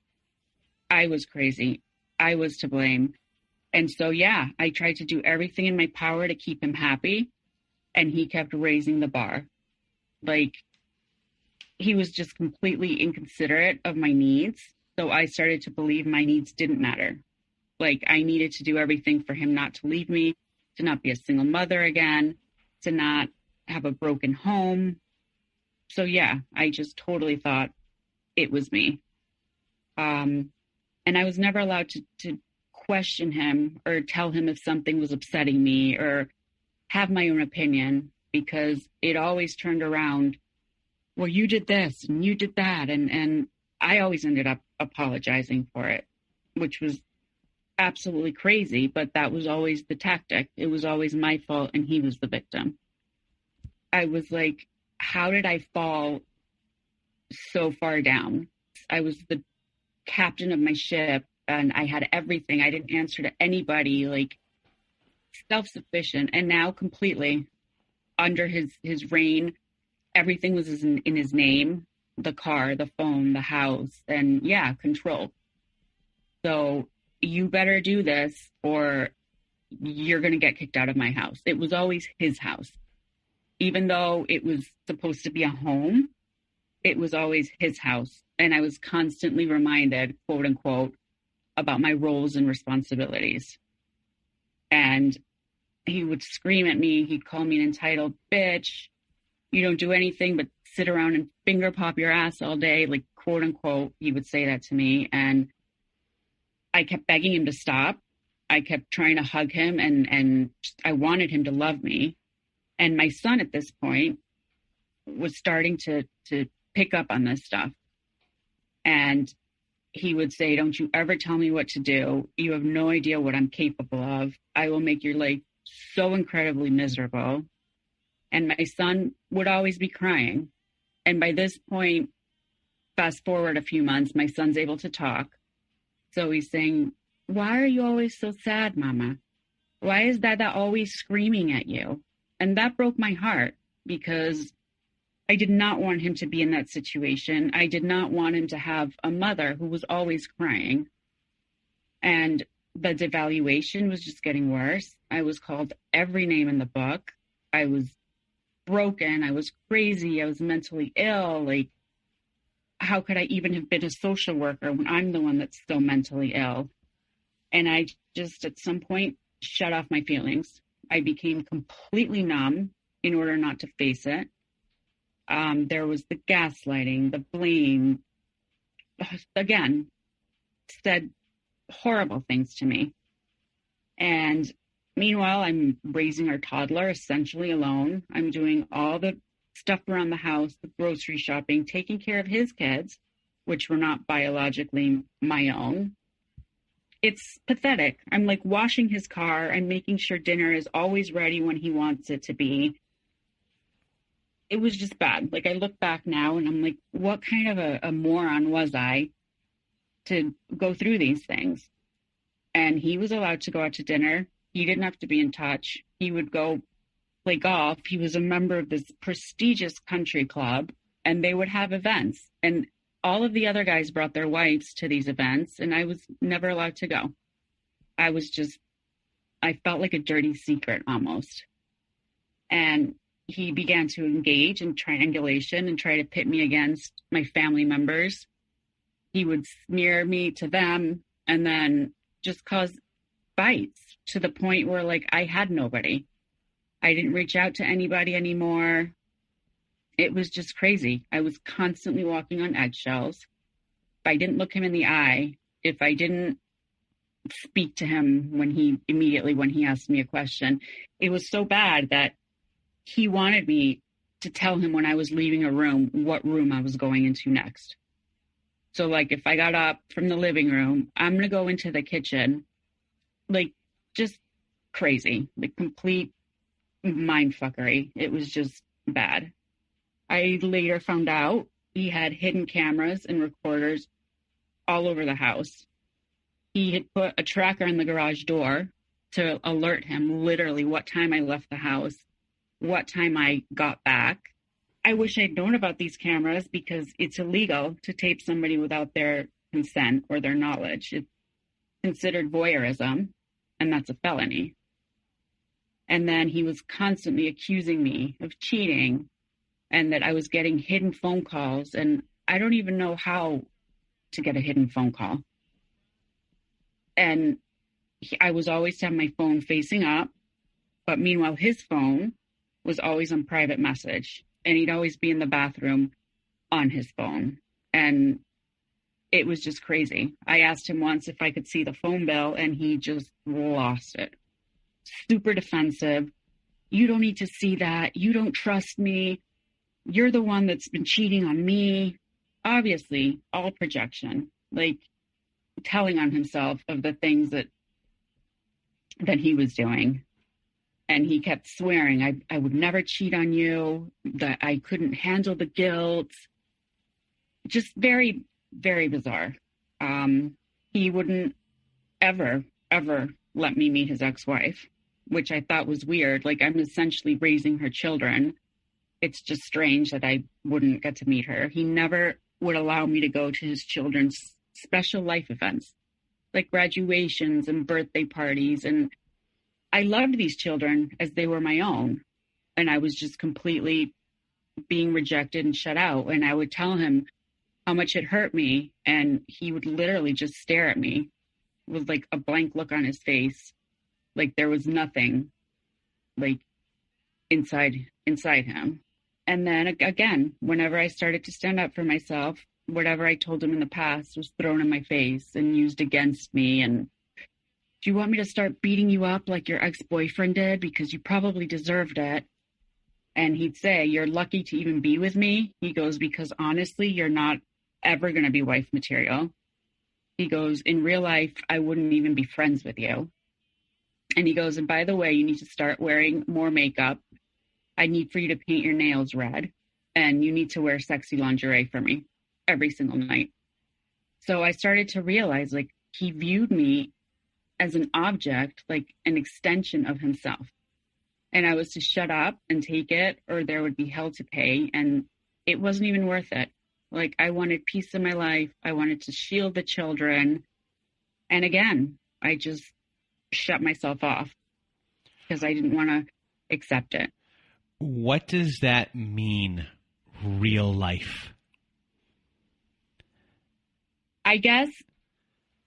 S2: I was crazy. I was to blame. And so, yeah, I tried to do everything in my power to keep him happy. And he kept raising the bar. Like, he was just completely inconsiderate of my needs. So I started to believe my needs didn't matter. Like I needed to do everything for him not to leave me, to not be a single mother again, to not have a broken home. So yeah, I just totally thought it was me. And I was never allowed to question him or tell him if something was upsetting me or have my own opinion because it always turned around, well, you did this and you did that. And I always ended up apologizing for it, which was absolutely crazy, but that was always the tactic. It was always my fault and he was the victim. I was like, how did I fall so far down? I was the captain of my ship and I had everything. I didn't answer to anybody. Like, self-sufficient, and now completely under his reign. Everything was in his name, the car, the phone, the house, and yeah, control. So you better do this or you're going to get kicked out of my house. It was always his house. Even though it was supposed to be a home, it was always his house. And I was constantly reminded, quote unquote, about my roles and responsibilities. And he would scream at me. He'd call me an entitled bitch. You don't do anything but sit around and finger pop your ass all day, like, quote unquote, he would say that to me. And I kept begging him to stop. I kept trying to hug him and I wanted him to love me. And my son at this point was starting to pick up on this stuff. And he would say, don't you ever tell me what to do. You have no idea what I'm capable of. I will make your life so incredibly miserable. And my son would always be crying. And by this point, fast forward a few months, my son's able to talk. So he's saying, why are you always so sad, Mama? Why is Dada always screaming at you? And that broke my heart because I did not want him to be in that situation. I did not want him to have a mother who was always crying. And the devaluation was just getting worse. I was called every name in the book. I was broken. I was crazy. I was mentally ill. Like, how could I even have been a social worker when I'm the one that's so mentally ill? And I just, at some point, shut off my feelings. I became completely numb in order not to face it. There was the gaslighting, the blame, again, said horrible things to me. And meanwhile, I'm raising our toddler essentially alone. I'm doing all the stuff around the house, the grocery shopping, taking care of his kids, which were not biologically my own. It's pathetic. I'm like washing his car. I'm making sure dinner is always ready when he wants it to be. It was just bad. Like, I look back now and I'm like, what kind of a moron was I to go through these things? And he was allowed to go out to dinner. He didn't have to be in touch. He would go play golf. He was a member of this prestigious country club, and they would have events. And all of the other guys brought their wives to these events, and I was never allowed to go. I felt like a dirty secret almost. And he began to engage in triangulation and try to pit me against my family members. He would smear me to them and then just cause fights to the point where, like, I had nobody. I didn't reach out to anybody anymore. It was just crazy. I was constantly walking on eggshells. If I didn't look him in the eye, if I didn't speak to him when he asked me a question, it was so bad that he wanted me to tell him when I was leaving a room, what room I was going into next. So, like, if I got up from the living room, I'm going to go into the kitchen. Like, just crazy, like complete mind fuckery. It was just bad. I later found out he had hidden cameras and recorders all over the house. He had put a tracker in the garage door to alert him literally what time I left the house, what time I got back. I wish I'd known about these cameras because it's illegal to tape somebody without their consent or their knowledge. It's considered voyeurism, and that's a felony. And then he was constantly accusing me of cheating and that I was getting hidden phone calls. And I don't even know how to get a hidden phone call. And I was always to have my phone facing up. But meanwhile, his phone was always on private message. And he'd always be in the bathroom on his phone. And it was just crazy. I asked him once if I could see the phone bill, and he just lost it. Super defensive. You don't need to see that. You don't trust me. You're the one that's been cheating on me. Obviously, all projection, like telling on himself of the things that he was doing. And he kept swearing, I would never cheat on you, that I couldn't handle the guilt. Just very, very bizarre. He wouldn't ever let me meet his ex-wife. which I thought was weird. Like, I'm essentially raising her children. It's just strange that I wouldn't get to meet her. He never would allow me to go to his children's special life events, like graduations and birthday parties. And I loved these children as they were my own. And I was just completely being rejected and shut out. And I would tell him how much it hurt me. And he would literally just stare at me with like a blank look on his face. Like there was nothing like inside him. And then again, whenever I started to stand up for myself, whatever I told him in the past was thrown in my face and used against me. And do you want me to start beating you up like your ex-boyfriend did? Because you probably deserved it. And he'd say, you're lucky to even be with me. He goes, because honestly, you're not ever going to be wife material. He goes, in real life, I wouldn't even be friends with you. And he goes, and by the way, you need to start wearing more makeup. I need for you to paint your nails red. And you need to wear sexy lingerie for me every single night. So I started to realize, like, he viewed me as an object, like an extension of himself. And I was to shut up and take it, or there would be hell to pay. And it wasn't even worth it. Like, I wanted peace in my life. I wanted to shield the children. And again, I just shut myself off because I didn't want to accept it.
S1: What does that mean, real life?
S2: I guess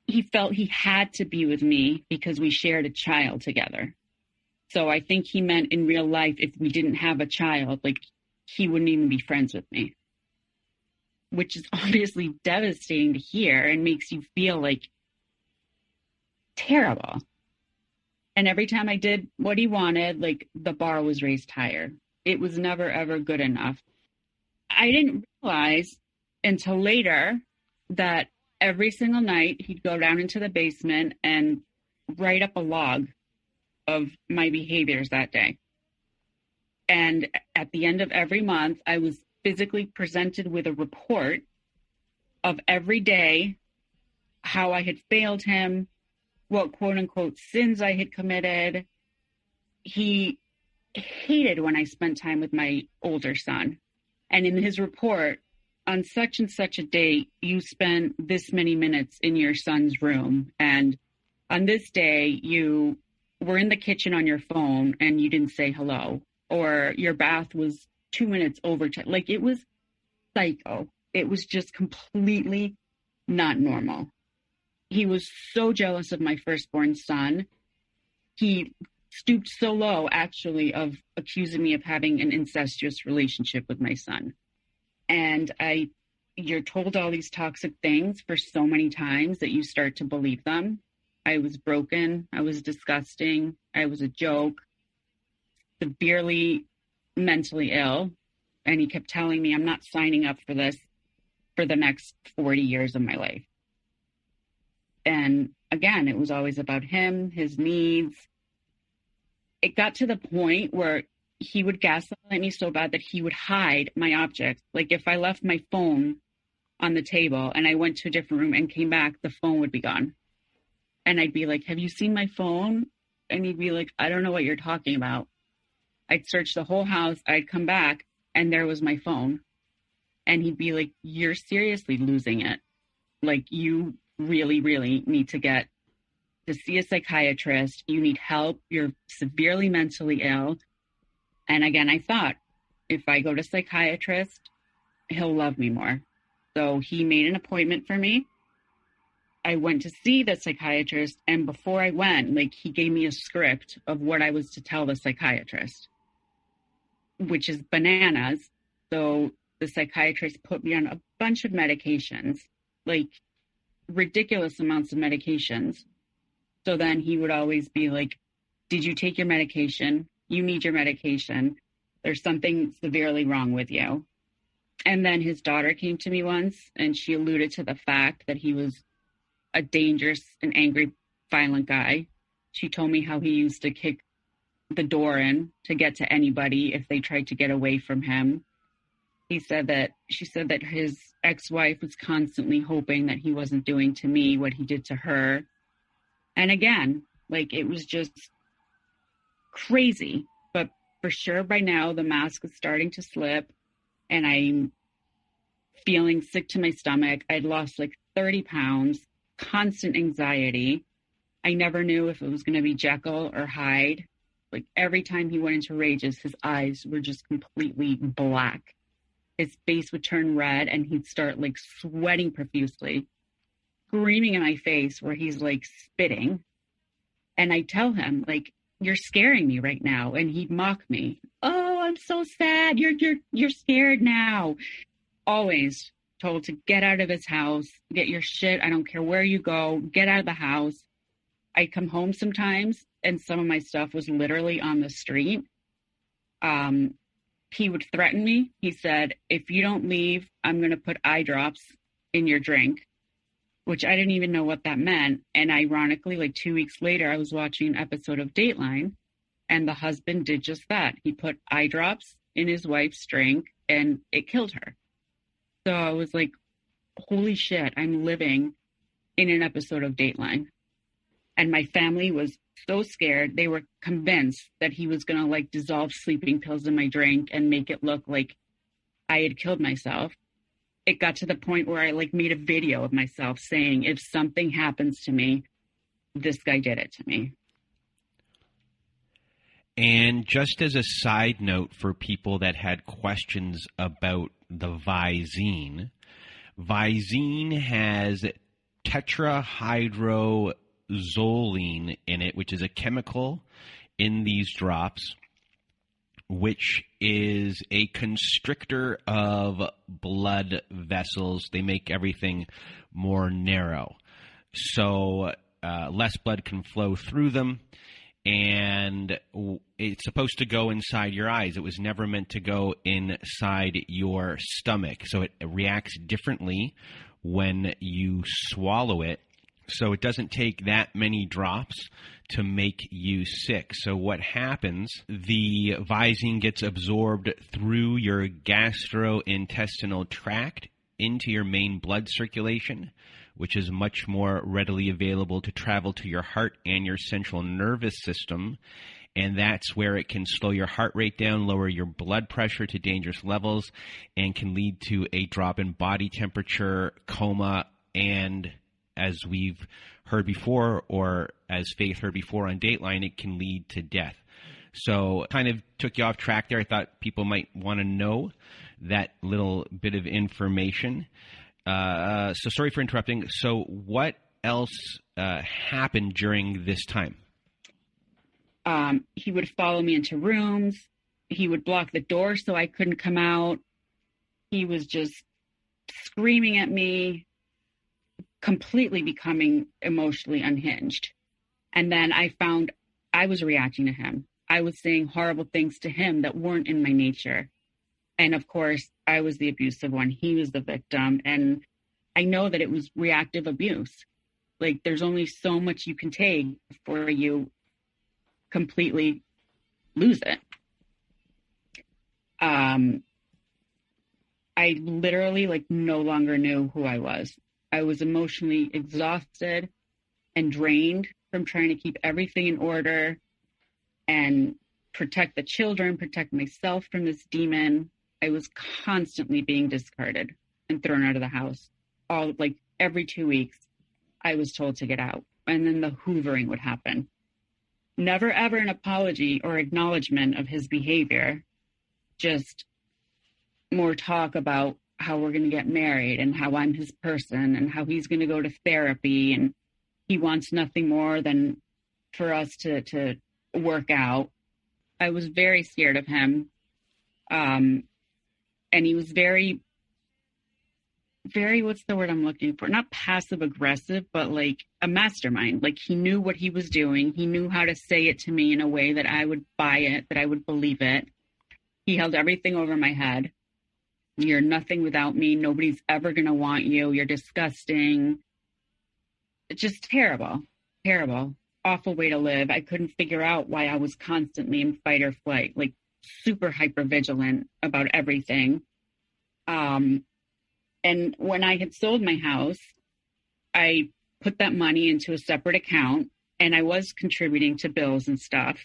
S2: he felt he had to be with me because we shared a child together. So I think he meant in real life, if we didn't have a child, like, he wouldn't even be friends with me, which is obviously devastating to hear and makes you feel like terrible. And every time I did what he wanted, like, the bar was raised higher. It was never, ever good enough. I didn't realize until later that every single night he'd go down into the basement and write up a log of my behaviors that day. And at the end of every month, I was physically presented with a report of every day, how I had failed him, what quote unquote sins I had committed. He hated when I spent time with my older son. And in his report, on such and such a date, you spent this many minutes in your son's room. And on this day, you were in the kitchen on your phone and you didn't say hello. Or your bath was 2 minutes over. Like, it was psycho. It was just completely not normal. He was so jealous of my firstborn son. He stooped so low, actually, of accusing me of having an incestuous relationship with my son. And you're told all these toxic things for so many times that you start to believe them. I was broken. I was disgusting. I was a joke, severely mentally ill. And he kept telling me, I'm not signing up for this for the next 40 years of my life. And again, it was always about him, his needs. It got to the point where he would gaslight me so bad that he would hide my objects. Like, if I left my phone on the table and I went to a different room and came back, the phone would be gone. And I'd be like, have you seen my phone? And he'd be like, I don't know what you're talking about. I'd search the whole house. I'd come back and there was my phone. And he'd be like, you're seriously losing it. Like, you really, really need to see a psychiatrist. You need help. You're severely mentally ill. And again, I thought, if I go to psychiatrist, he'll love me more. So he made an appointment for me. I went to see the psychiatrist. And before I went, like, he gave me a script of what I was to tell the psychiatrist, which is bananas. So the psychiatrist put me on a bunch of medications, like ridiculous amounts of medications. So then he would always be like, did you take your medication? You need your medication. There's something severely wrong with you. And then his daughter came to me once and she alluded to the fact that he was a dangerous and angry, violent guy. She told me how he used to kick the door in to get to anybody if they tried to get away from him. She said that his ex-wife was constantly hoping that he wasn't doing to me what he did to her. And again, like, it was just crazy. But for sure by now, the mask is starting to slip and I'm feeling sick to my stomach. I'd lost like 30 pounds, constant anxiety. I never knew if it was going to be Jekyll or Hyde. Like every time he went into rages, his eyes were just completely black. His face would turn red and he'd start like sweating profusely, screaming in my face where he's like spitting. And I tell him like, you're scaring me right now. And he'd mock me. Oh, I'm so sad. You're scared now. Always told to get out of his house, get your shit. I don't care where you go, get out of the house. I'd come home sometimes and some of my stuff was literally on the street. He would threaten me. He said, if you don't leave, I'm going to put eye drops in your drink, which I didn't even know what that meant. And ironically, like 2 weeks later, I was watching an episode of Dateline and the husband did just that. He put eye drops in his wife's drink and it killed her. So I was like, holy shit, I'm living in an episode of Dateline. And my family was so scared. They were convinced that he was going to like dissolve sleeping pills in my drink and make it look like I had killed myself. It got to the point where I like made a video of myself saying, if something happens to me, this guy did it to me.
S1: And just as a side note for people that had questions about the Visine, Visine has tetrahydrozoline in it, which is a chemical in these drops, which is a constrictor of blood vessels. They make everything more narrow. So less blood can flow through them. And it's supposed to go inside your eyes. It was never meant to go inside your stomach. So it reacts differently when you swallow it. So it doesn't take that many drops to make you sick. So what happens, the Visine gets absorbed through your gastrointestinal tract into your main blood circulation, which is much more readily available to travel to your heart and your central nervous system. And that's where it can slow your heart rate down, lower your blood pressure to dangerous levels, and can lead to a drop in body temperature, coma, and as we've heard before, or as Faith heard before on Dateline, it can lead to death. So kind of took you off track there. I thought people might want to know that little bit of information. So sorry for interrupting. So what else happened during this time?
S2: He would follow me into rooms. He would block the door so I couldn't come out. He was just screaming at me, completely becoming emotionally unhinged. And then I found I was reacting to him. I was saying horrible things to him that weren't in my nature. And of course, I was the abusive one. He was the victim. And I know that it was reactive abuse. Like, there's only so much you can take before you completely lose it. I literally, like, no longer knew who I was. I was emotionally exhausted and drained from trying to keep everything in order and protect the children, protect myself from this demon. I was constantly being discarded and thrown out of the house. All like every 2 weeks, I was told to get out. And then the hoovering would happen. Never ever an apology or acknowledgement of his behavior. Just more talk about how we're going to get married and how I'm his person and how he's going to go to therapy. And he wants nothing more than for us to work out. I was very scared of him. And he was very, what's the word I'm looking for? Not passive aggressive, but like a mastermind. Like, he knew what he was doing. He knew how to say it to me in a way that I would buy it, that I would believe it. He held everything over my head. You're nothing without me. Nobody's ever going to want you. You're disgusting. It's just terrible, terrible, awful way to live. I couldn't figure out why I was constantly in fight or flight, like super hyper vigilant about everything. And when I had sold my house, I put that money into a separate account and I was contributing to bills and stuff.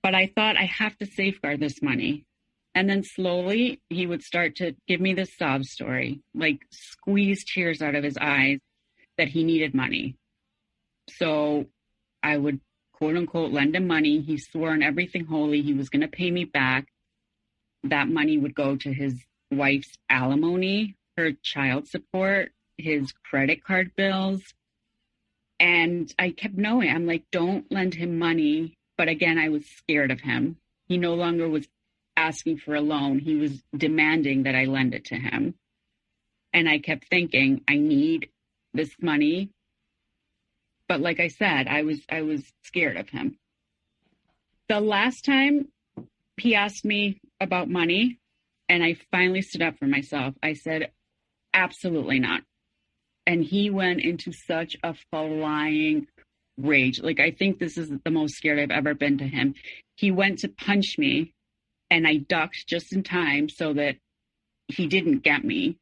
S2: But I thought I have to safeguard this money. And then slowly he would start to give me this sob story, like squeeze tears out of his eyes that he needed money. So I would, quote unquote, lend him money. He swore on everything holy he was going to pay me back. That money would go to his wife's alimony, her child support, his credit card bills. And I kept knowing, I'm like, don't lend him money. But again, I was scared of him. He no longer was asking for a loan. He was demanding that I lend it to him. And I kept thinking, I need this money. But like I said, I was scared of him. The last time he asked me about money, and I finally stood up for myself, I said, absolutely not. And he went into such a flying rage. Like, I think this is the most scared I've ever been to him. He went to punch me, and I ducked just in time so that he didn't get me.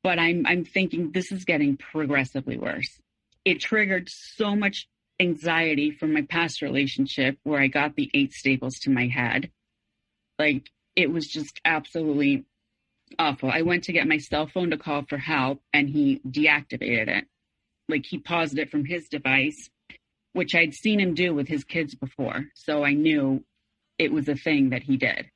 S2: But I'm thinking this is getting progressively worse. It triggered so much anxiety from my past relationship where I got the 8 staples to my head. Like, it was just absolutely awful. I went to get my cell phone to call for help, and he deactivated it. Like, he paused it from his device, which I'd seen him do with his kids before. So I knew it was a thing that he did.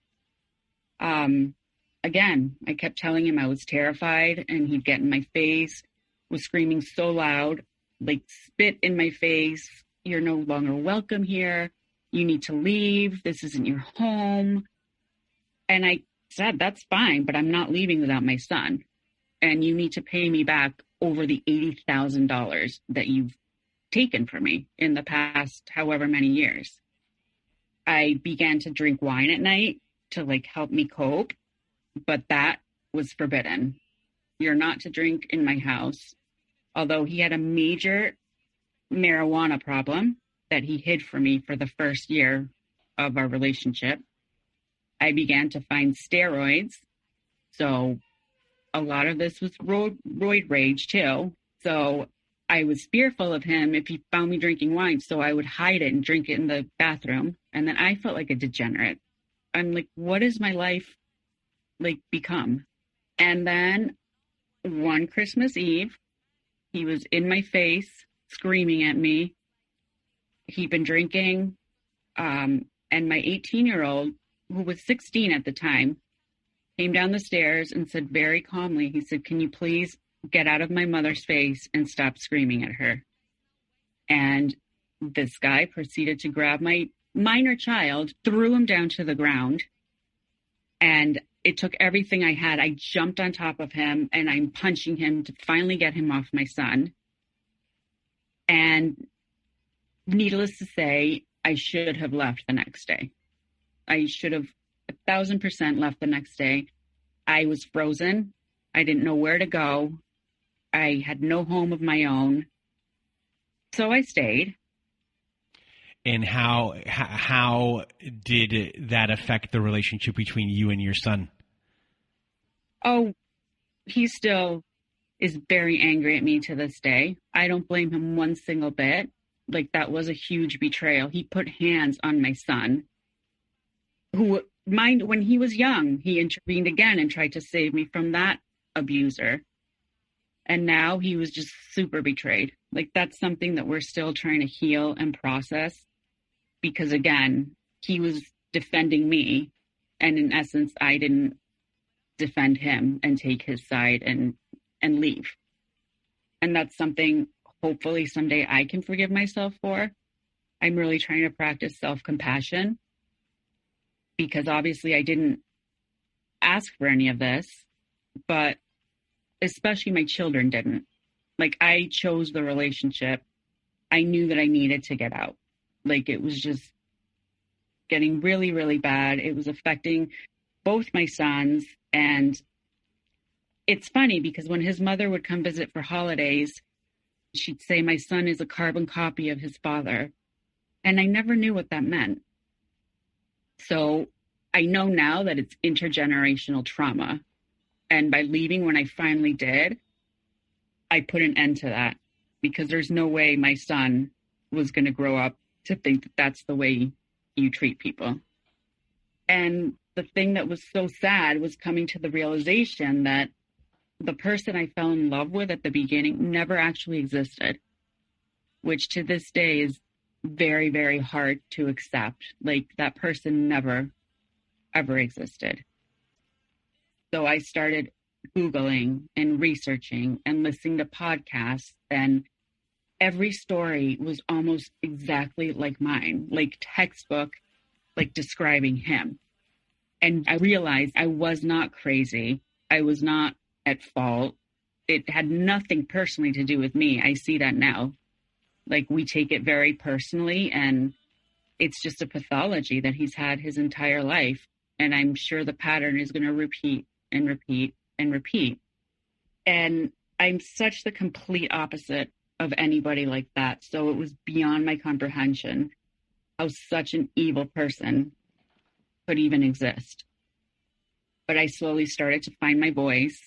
S2: Again, I kept telling him I was terrified, and he'd get in my face, was screaming so loud, like spit in my face. You're no longer welcome here. You need to leave. This isn't your home. And I said, that's fine, but I'm not leaving without my son. And you need to pay me back over the $80,000 that you've taken from me in the past however many years. I began to drink wine at night to like help me cope, but that was forbidden. You're not to drink in my house. Although he had a major marijuana problem that he hid from me for the first year of our relationship, I began to find steroids. So a lot of this was roid rage too. So I was fearful of him if he found me drinking wine. So I would hide it and drink it in the bathroom. And then I felt like a degenerate. I'm like, what is my life like become? And then one Christmas Eve, he was in my face, screaming at me. He'd been drinking. And my 18-year-old, who was 16 at the time, came down the stairs and said very calmly, he said, can you please get out of my mother's face and stop screaming at her? And this guy proceeded to grab my minor child, threw him down to the ground. And it took everything I had. I jumped on top of him and I'm punching him to finally get him off my son. And needless to say, I should have left the next day. I should have 1,000% left the next day. I was frozen. I didn't know where to go. I had no home of my own. So I stayed.
S1: And how did that affect the relationship between you and your son?
S2: Oh, he still is very angry at me to this day. I don't blame him one single bit. Like, that was a huge betrayal. He put hands on my son, who, when he was young, he intervened again and tried to save me from that abuser. And now he was just super betrayed. Like, that's something that we're still trying to heal and process. Because again, he was defending me, and in essence, I didn't defend him and take his side and leave. And that's something hopefully someday I can forgive myself for. I'm really trying to practice self-compassion, because obviously I didn't ask for any of this, but especially my children didn't. Like, I chose the relationship. I knew that I needed to get out. Like, it was just getting really, really bad. It was affecting both my sons. And it's funny because when his mother would come visit for holidays, she'd say, my son is a carbon copy of his father. And I never knew what that meant. So I know now that it's intergenerational trauma. And by leaving when I finally did, I put an end to that, because there's no way my son was going to grow up to think that that's the way you treat people. And the thing that was so sad was coming to the realization that the person I fell in love with at the beginning never actually existed, which to this day is very, very hard to accept. Like, that person never, ever existed. So I started Googling and researching and listening to podcasts, and every story was almost exactly like mine, like textbook, like describing him. And I realized I was not crazy. I was not at fault. It had nothing personally to do with me. I see that now. Like, we take it very personally, and it's just a pathology that he's had his entire life. And I'm sure the pattern is going to repeat and repeat and repeat. And I'm such the complete opposite of anybody like that. So it was beyond my comprehension how such an evil person could even exist. But I slowly started to find my voice.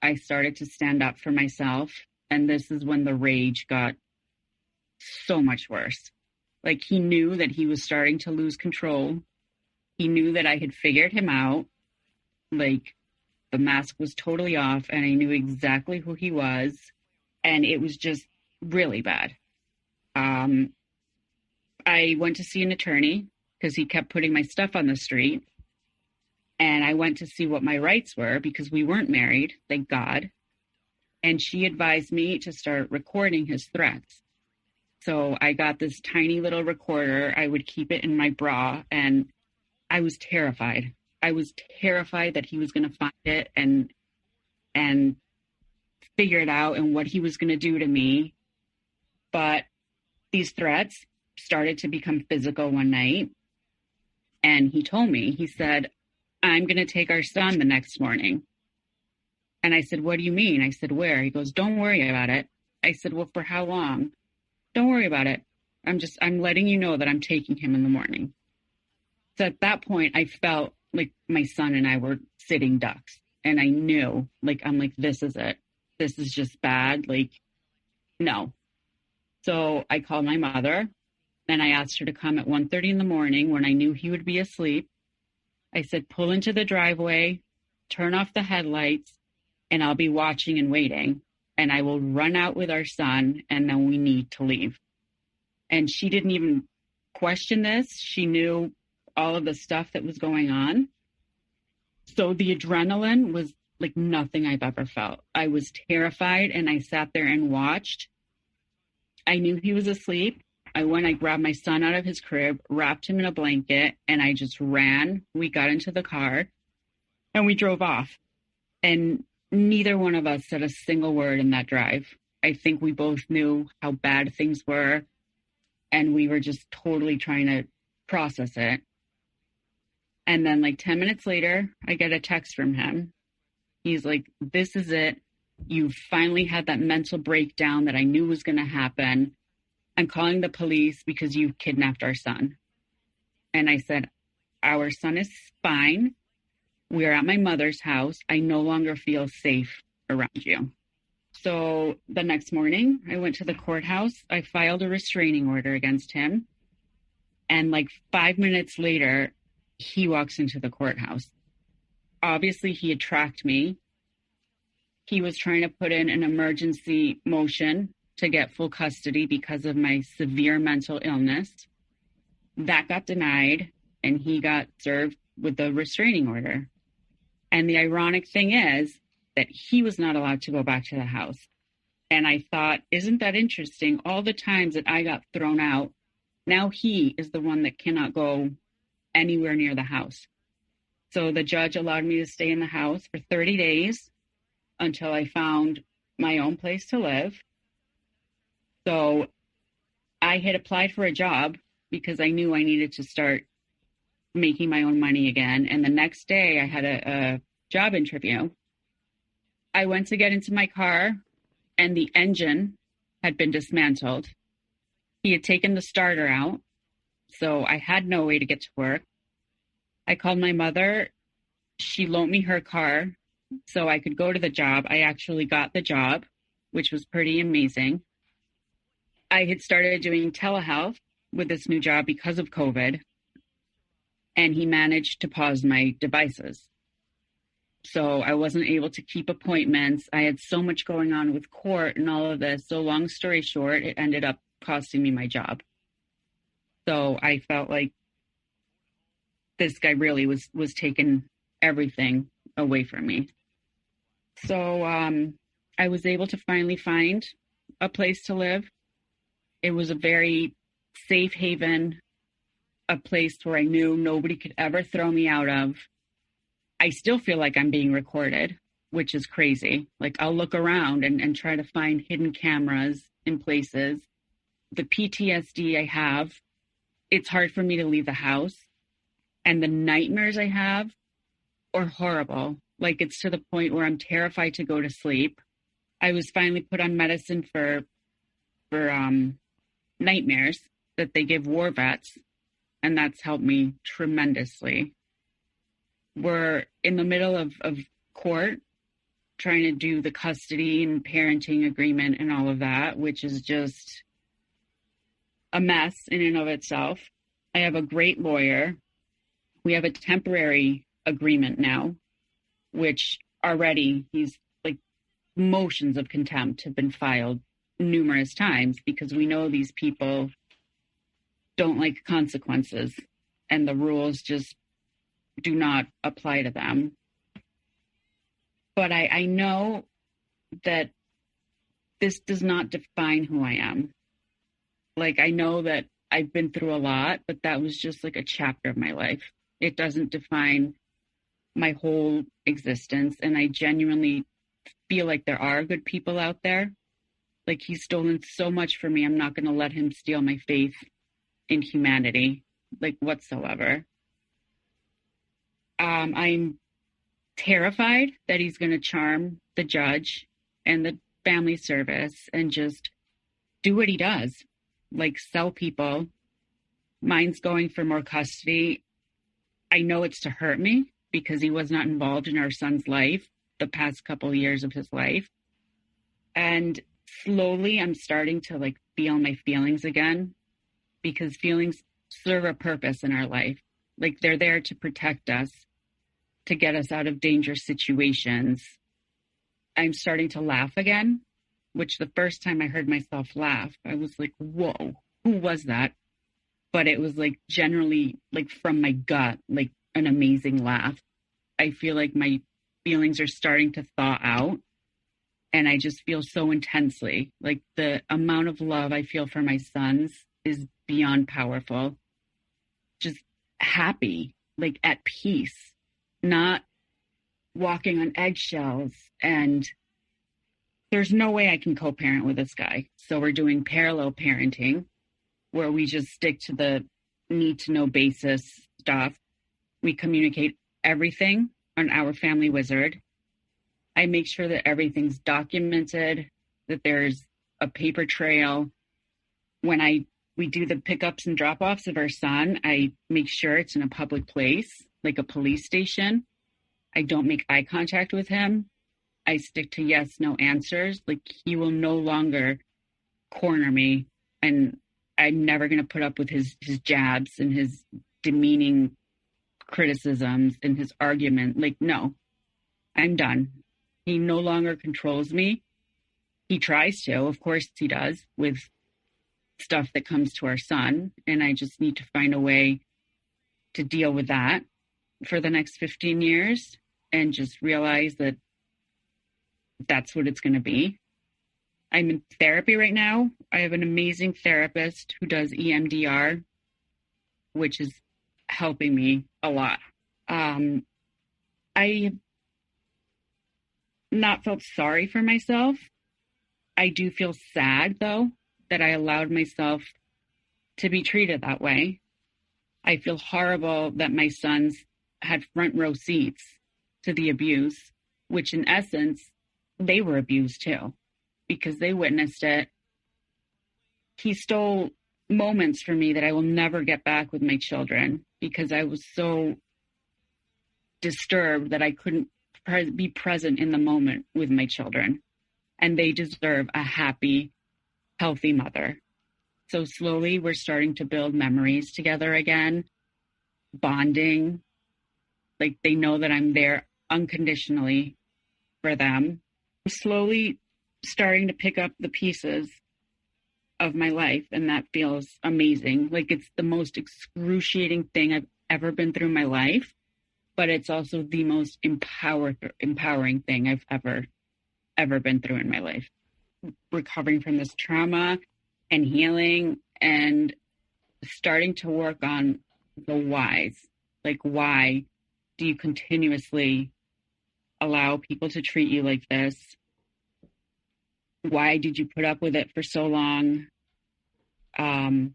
S2: I started to stand up for myself. And this is when the rage got so much worse. Like, he knew that he was starting to lose control. He knew that I had figured him out. Like, the mask was totally off and I knew exactly who he was. And it was just really bad. I went to see an attorney because he kept putting my stuff on the street. And I went to see what my rights were because we weren't married, thank God. And she advised me to start recording his threats. So I got this tiny little recorder. I would keep it in my bra, and I was terrified. I was terrified that he was going to find it and figure it out and what he was going to do to me. But these threats started to become physical one night. And he told me, he said, "I'm going to take our son the next morning." And I said, "What do you mean?" I said, "Where?" He goes, "Don't worry about it." I said, "Well, for how long?" "Don't worry about it. I'm letting you know that I'm taking him in the morning." So at that point, I felt like my son and I were sitting ducks. And I knew, I'm like, this is it. This is just bad. Like, no. So I called my mother and I asked her to come at 1:30 in the morning when I knew he would be asleep. I said, "Pull into the driveway, turn off the headlights, and I'll be watching and waiting. And I will run out with our son, and then we need to leave." And she didn't even question this. She knew all of the stuff that was going on. So the adrenaline was like nothing I've ever felt. I was terrified, and I sat there and watched. I knew he was asleep. I grabbed my son out of his crib, wrapped him in a blanket, and I just ran. We got into the car, and we drove off. And neither one of us said a single word in that drive. I think we both knew how bad things were, and we were just totally trying to process it. And then 10 minutes later, I get a text from him. He's like, "This is it. You finally had that mental breakdown that I knew was going to happen. I'm calling the police because you've kidnapped our son." And I said, "Our son is fine. We're at my mother's house. I no longer feel safe around you." So the next morning, I went to the courthouse. I filed a restraining order against him. And 5 minutes later, he walks into the courthouse. Obviously, he had tracked me. He was trying to put in an emergency motion to get full custody because of my severe mental illness. That got denied, and he got served with the restraining order. And the ironic thing is that he was not allowed to go back to the house. And I thought, isn't that interesting? All the times that I got thrown out, now he is the one that cannot go anywhere near the house. So the judge allowed me to stay in the house for 30 days until I found my own place to live. So I had applied for a job because I knew I needed to start making my own money again. And the next day I had a job interview. I went to get into my car and the engine had been dismantled. He had taken the starter out, so I had no way to get to work. I called my mother. She loaned me her car so I could go to the job. I actually got the job, which was pretty amazing. I had started doing telehealth with this new job because of COVID. and he managed to pause my devices. So I wasn't able to keep appointments. I had so much going on with court and all of this. So long story short, it ended up costing me my job. So I felt like this guy really was taking everything away from me. So I was able to finally find a place to live. It was a very safe haven, a place where I knew nobody could ever throw me out of. I still feel like I'm being recorded, which is crazy. Like I'll look around and try to find hidden cameras in places. The PTSD I have, it's hard for me to leave the house. And the nightmares I have are horrible. Like it's to the point where I'm terrified to go to sleep. I was finally put on medicine for nightmares that they give war vets, and that's helped me tremendously. We're in the middle of court trying to do the custody and parenting agreement and all of that, which is just a mess in and of itself. I have a great lawyer. We have a temporary agreement now, which already he's like motions of contempt have been filed numerous times because we know these people don't like consequences and the rules just do not apply to them. But I know that this does not define who I am. Like, I know that I've been through a lot, but that was just like a chapter of my life. It doesn't define my whole existence. And I genuinely feel like there are good people out there. Like, he's stolen so much from me. I'm not going to let him steal my faith in humanity, like whatsoever. I'm terrified that he's going to charm the judge and the family service and just do what he does, like sell people. Mine's going for more custody. I know it's to hurt me because he was not involved in our son's life, the past couple of years of his life. And slowly I'm starting to like feel my feelings again, because feelings serve a purpose in our life. Like they're there to protect us, to get us out of dangerous situations. I'm starting to laugh again, which the first time I heard myself laugh, I was like, whoa, who was that? But it was like generally like from my gut, like an amazing laugh. I feel like my feelings are starting to thaw out. And I just feel so intensely. Like the amount of love I feel for my sons is beyond powerful. Just happy, like at peace, not walking on eggshells. And there's no way I can co-parent with this guy. So we're doing parallel parenting, where we just stick to the need to know basis stuff. We communicate everything on our family wizard. I make sure that everything's documented, that there's a paper trail. When we do the pickups and drop-offs of our son, I make sure it's in a public place, like a police station. I don't make eye contact with him. I stick to yes, no answers. Like he will no longer corner me, and I'm never going to put up with his jabs and his demeaning criticisms and his argument. Like, no, I'm done. He no longer controls me. He tries to, of course he does, with stuff that comes to our son. And I just need to find a way to deal with that for the next 15 years and just realize that that's what it's going to be. I'm in therapy right now. I have an amazing therapist who does EMDR, which is helping me a lot. I have not felt sorry for myself. I do feel sad, though, that I allowed myself to be treated that way. I feel horrible that my sons had front row seats to the abuse, which in essence, they were abused too, because they witnessed it. He stole moments from me that I will never get back with my children because I was so disturbed that I couldn't be present in the moment with my children. And they deserve a happy, healthy mother. So slowly we're starting to build memories together again. bonding. Like they know that I'm there unconditionally for them. I'm slowly starting to pick up the pieces of my life, and that feels amazing. Like it's the most excruciating thing I've ever been through in my life, but it's also the most empowering thing I've ever been through in my life. Recovering from this trauma and healing and starting to work on the whys. Like, why do you continuously allow people to treat you like this? Why did you put up with it for so long? And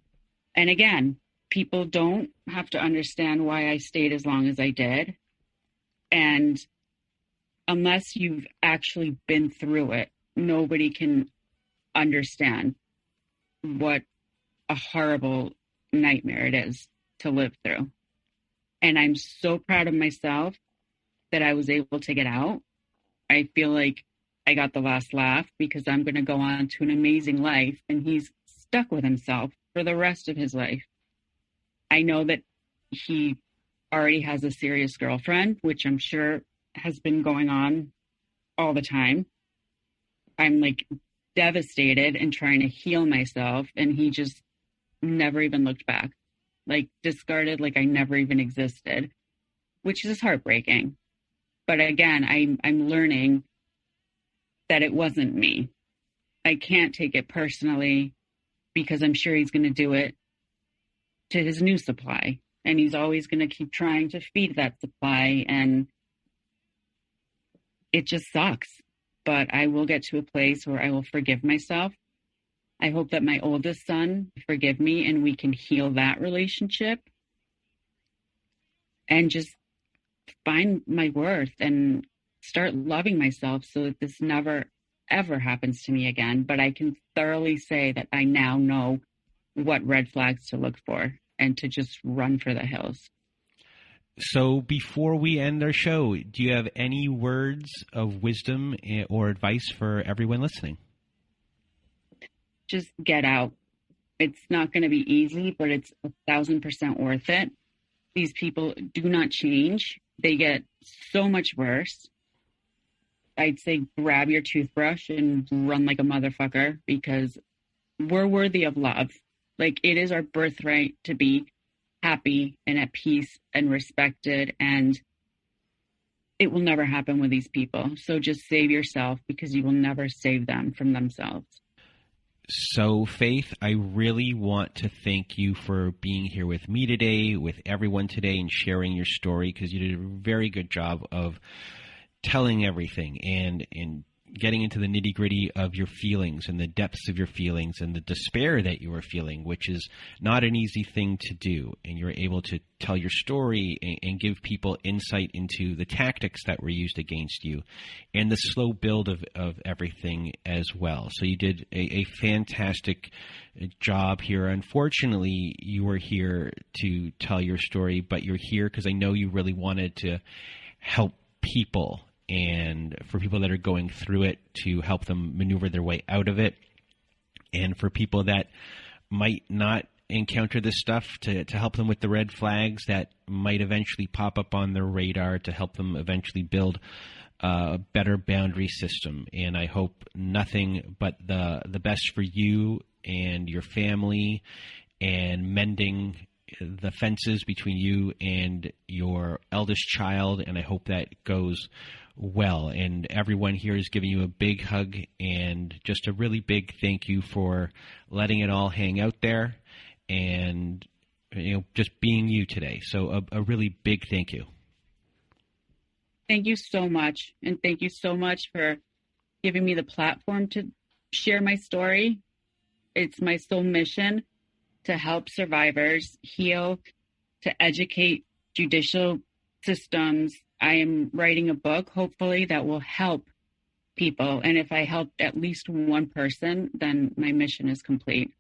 S2: again, people don't have to understand why I stayed as long as I did. And unless you've actually been through it, nobody can understand what a horrible nightmare it is to live through. And I'm so proud of myself that I was able to get out. I feel like I got the last laugh because I'm going to go on to an amazing life, and he's stuck with himself for the rest of his life. I know that he already has a serious girlfriend, which I'm sure has been going on all the time. I'm like devastated and trying to heal myself, and he just never even looked back, like discarded, like I never even existed, which is heartbreaking. But again, I'm learning that it wasn't me. I can't take it personally because I'm sure he's going to do it to his new supply, and he's always going to keep trying to feed that supply, and it just sucks. But I will get to a place where I will forgive myself. I hope that my oldest son forgive me and we can heal that relationship and just find my worth and start loving myself so that this never, ever happens to me again. But I can thoroughly say that I now know what red flags to look for and to just run for the hills.
S1: So before we end our show, do you have any words of wisdom or advice for everyone listening?
S2: Just get out. It's not going to be easy, but it's 1,000% worth it. These people do not change. They get so much worse. I'd say grab your toothbrush and run like a motherfucker because we're worthy of love. Like, it is our birthright to be happy and at peace and respected, and it will never happen with these people. So just save yourself because you will never save them from themselves.
S1: So, Faith, I really want to thank you for being here with me today, with everyone today, and sharing your story, because you did a very good job of telling everything and getting into the nitty-gritty of your feelings and the depths of your feelings and the despair that you were feeling, which is not an easy thing to do. And you're able to tell your story and give people insight into the tactics that were used against you and the slow build of everything as well. So you did a fantastic job here. Unfortunately, you were here to tell your story, but you're here because I know you really wanted to help people, and for people that are going through it, to help them maneuver their way out of it, and for people that might not encounter this stuff, to help them with the red flags that might eventually pop up on their radar, to help them eventually build a better boundary system. And I hope nothing but the best for you and your family, and mending the fences between you and your eldest child, and I hope that goes well. And everyone here is giving you a big hug and just a really big thank you for letting it all hang out there and, you know, just being you today. So a really big thank you.
S2: Thank you so much. And thank you so much for giving me the platform to share my story. It's my sole mission to help survivors heal, to educate judicial systems. I am writing a book, hopefully, that will help people. And if I help at least one person, then my mission is complete.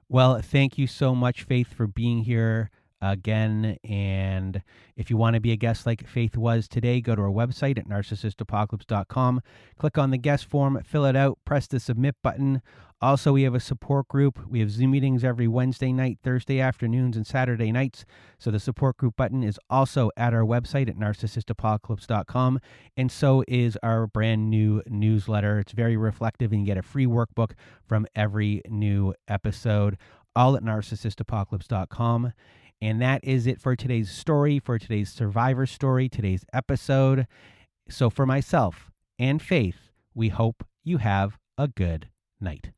S1: Well, thank you so much, Faith, for being here again. And if you want to be a guest like Faith was today, go to our website at narcissistapocalypse.com, click on the guest form, fill it out, press the submit button. Also, we have a support group. We have Zoom meetings every Wednesday night, Thursday afternoons, and Saturday nights. So the support group button is also at our website at narcissistapocalypse.com. And so is our brand new newsletter. It's very reflective, and you get a free workbook from every new episode, all at narcissistapocalypse.com. And that is it for today's story, for today's survivor story, today's episode. So for myself and Faith, we hope you have a good night.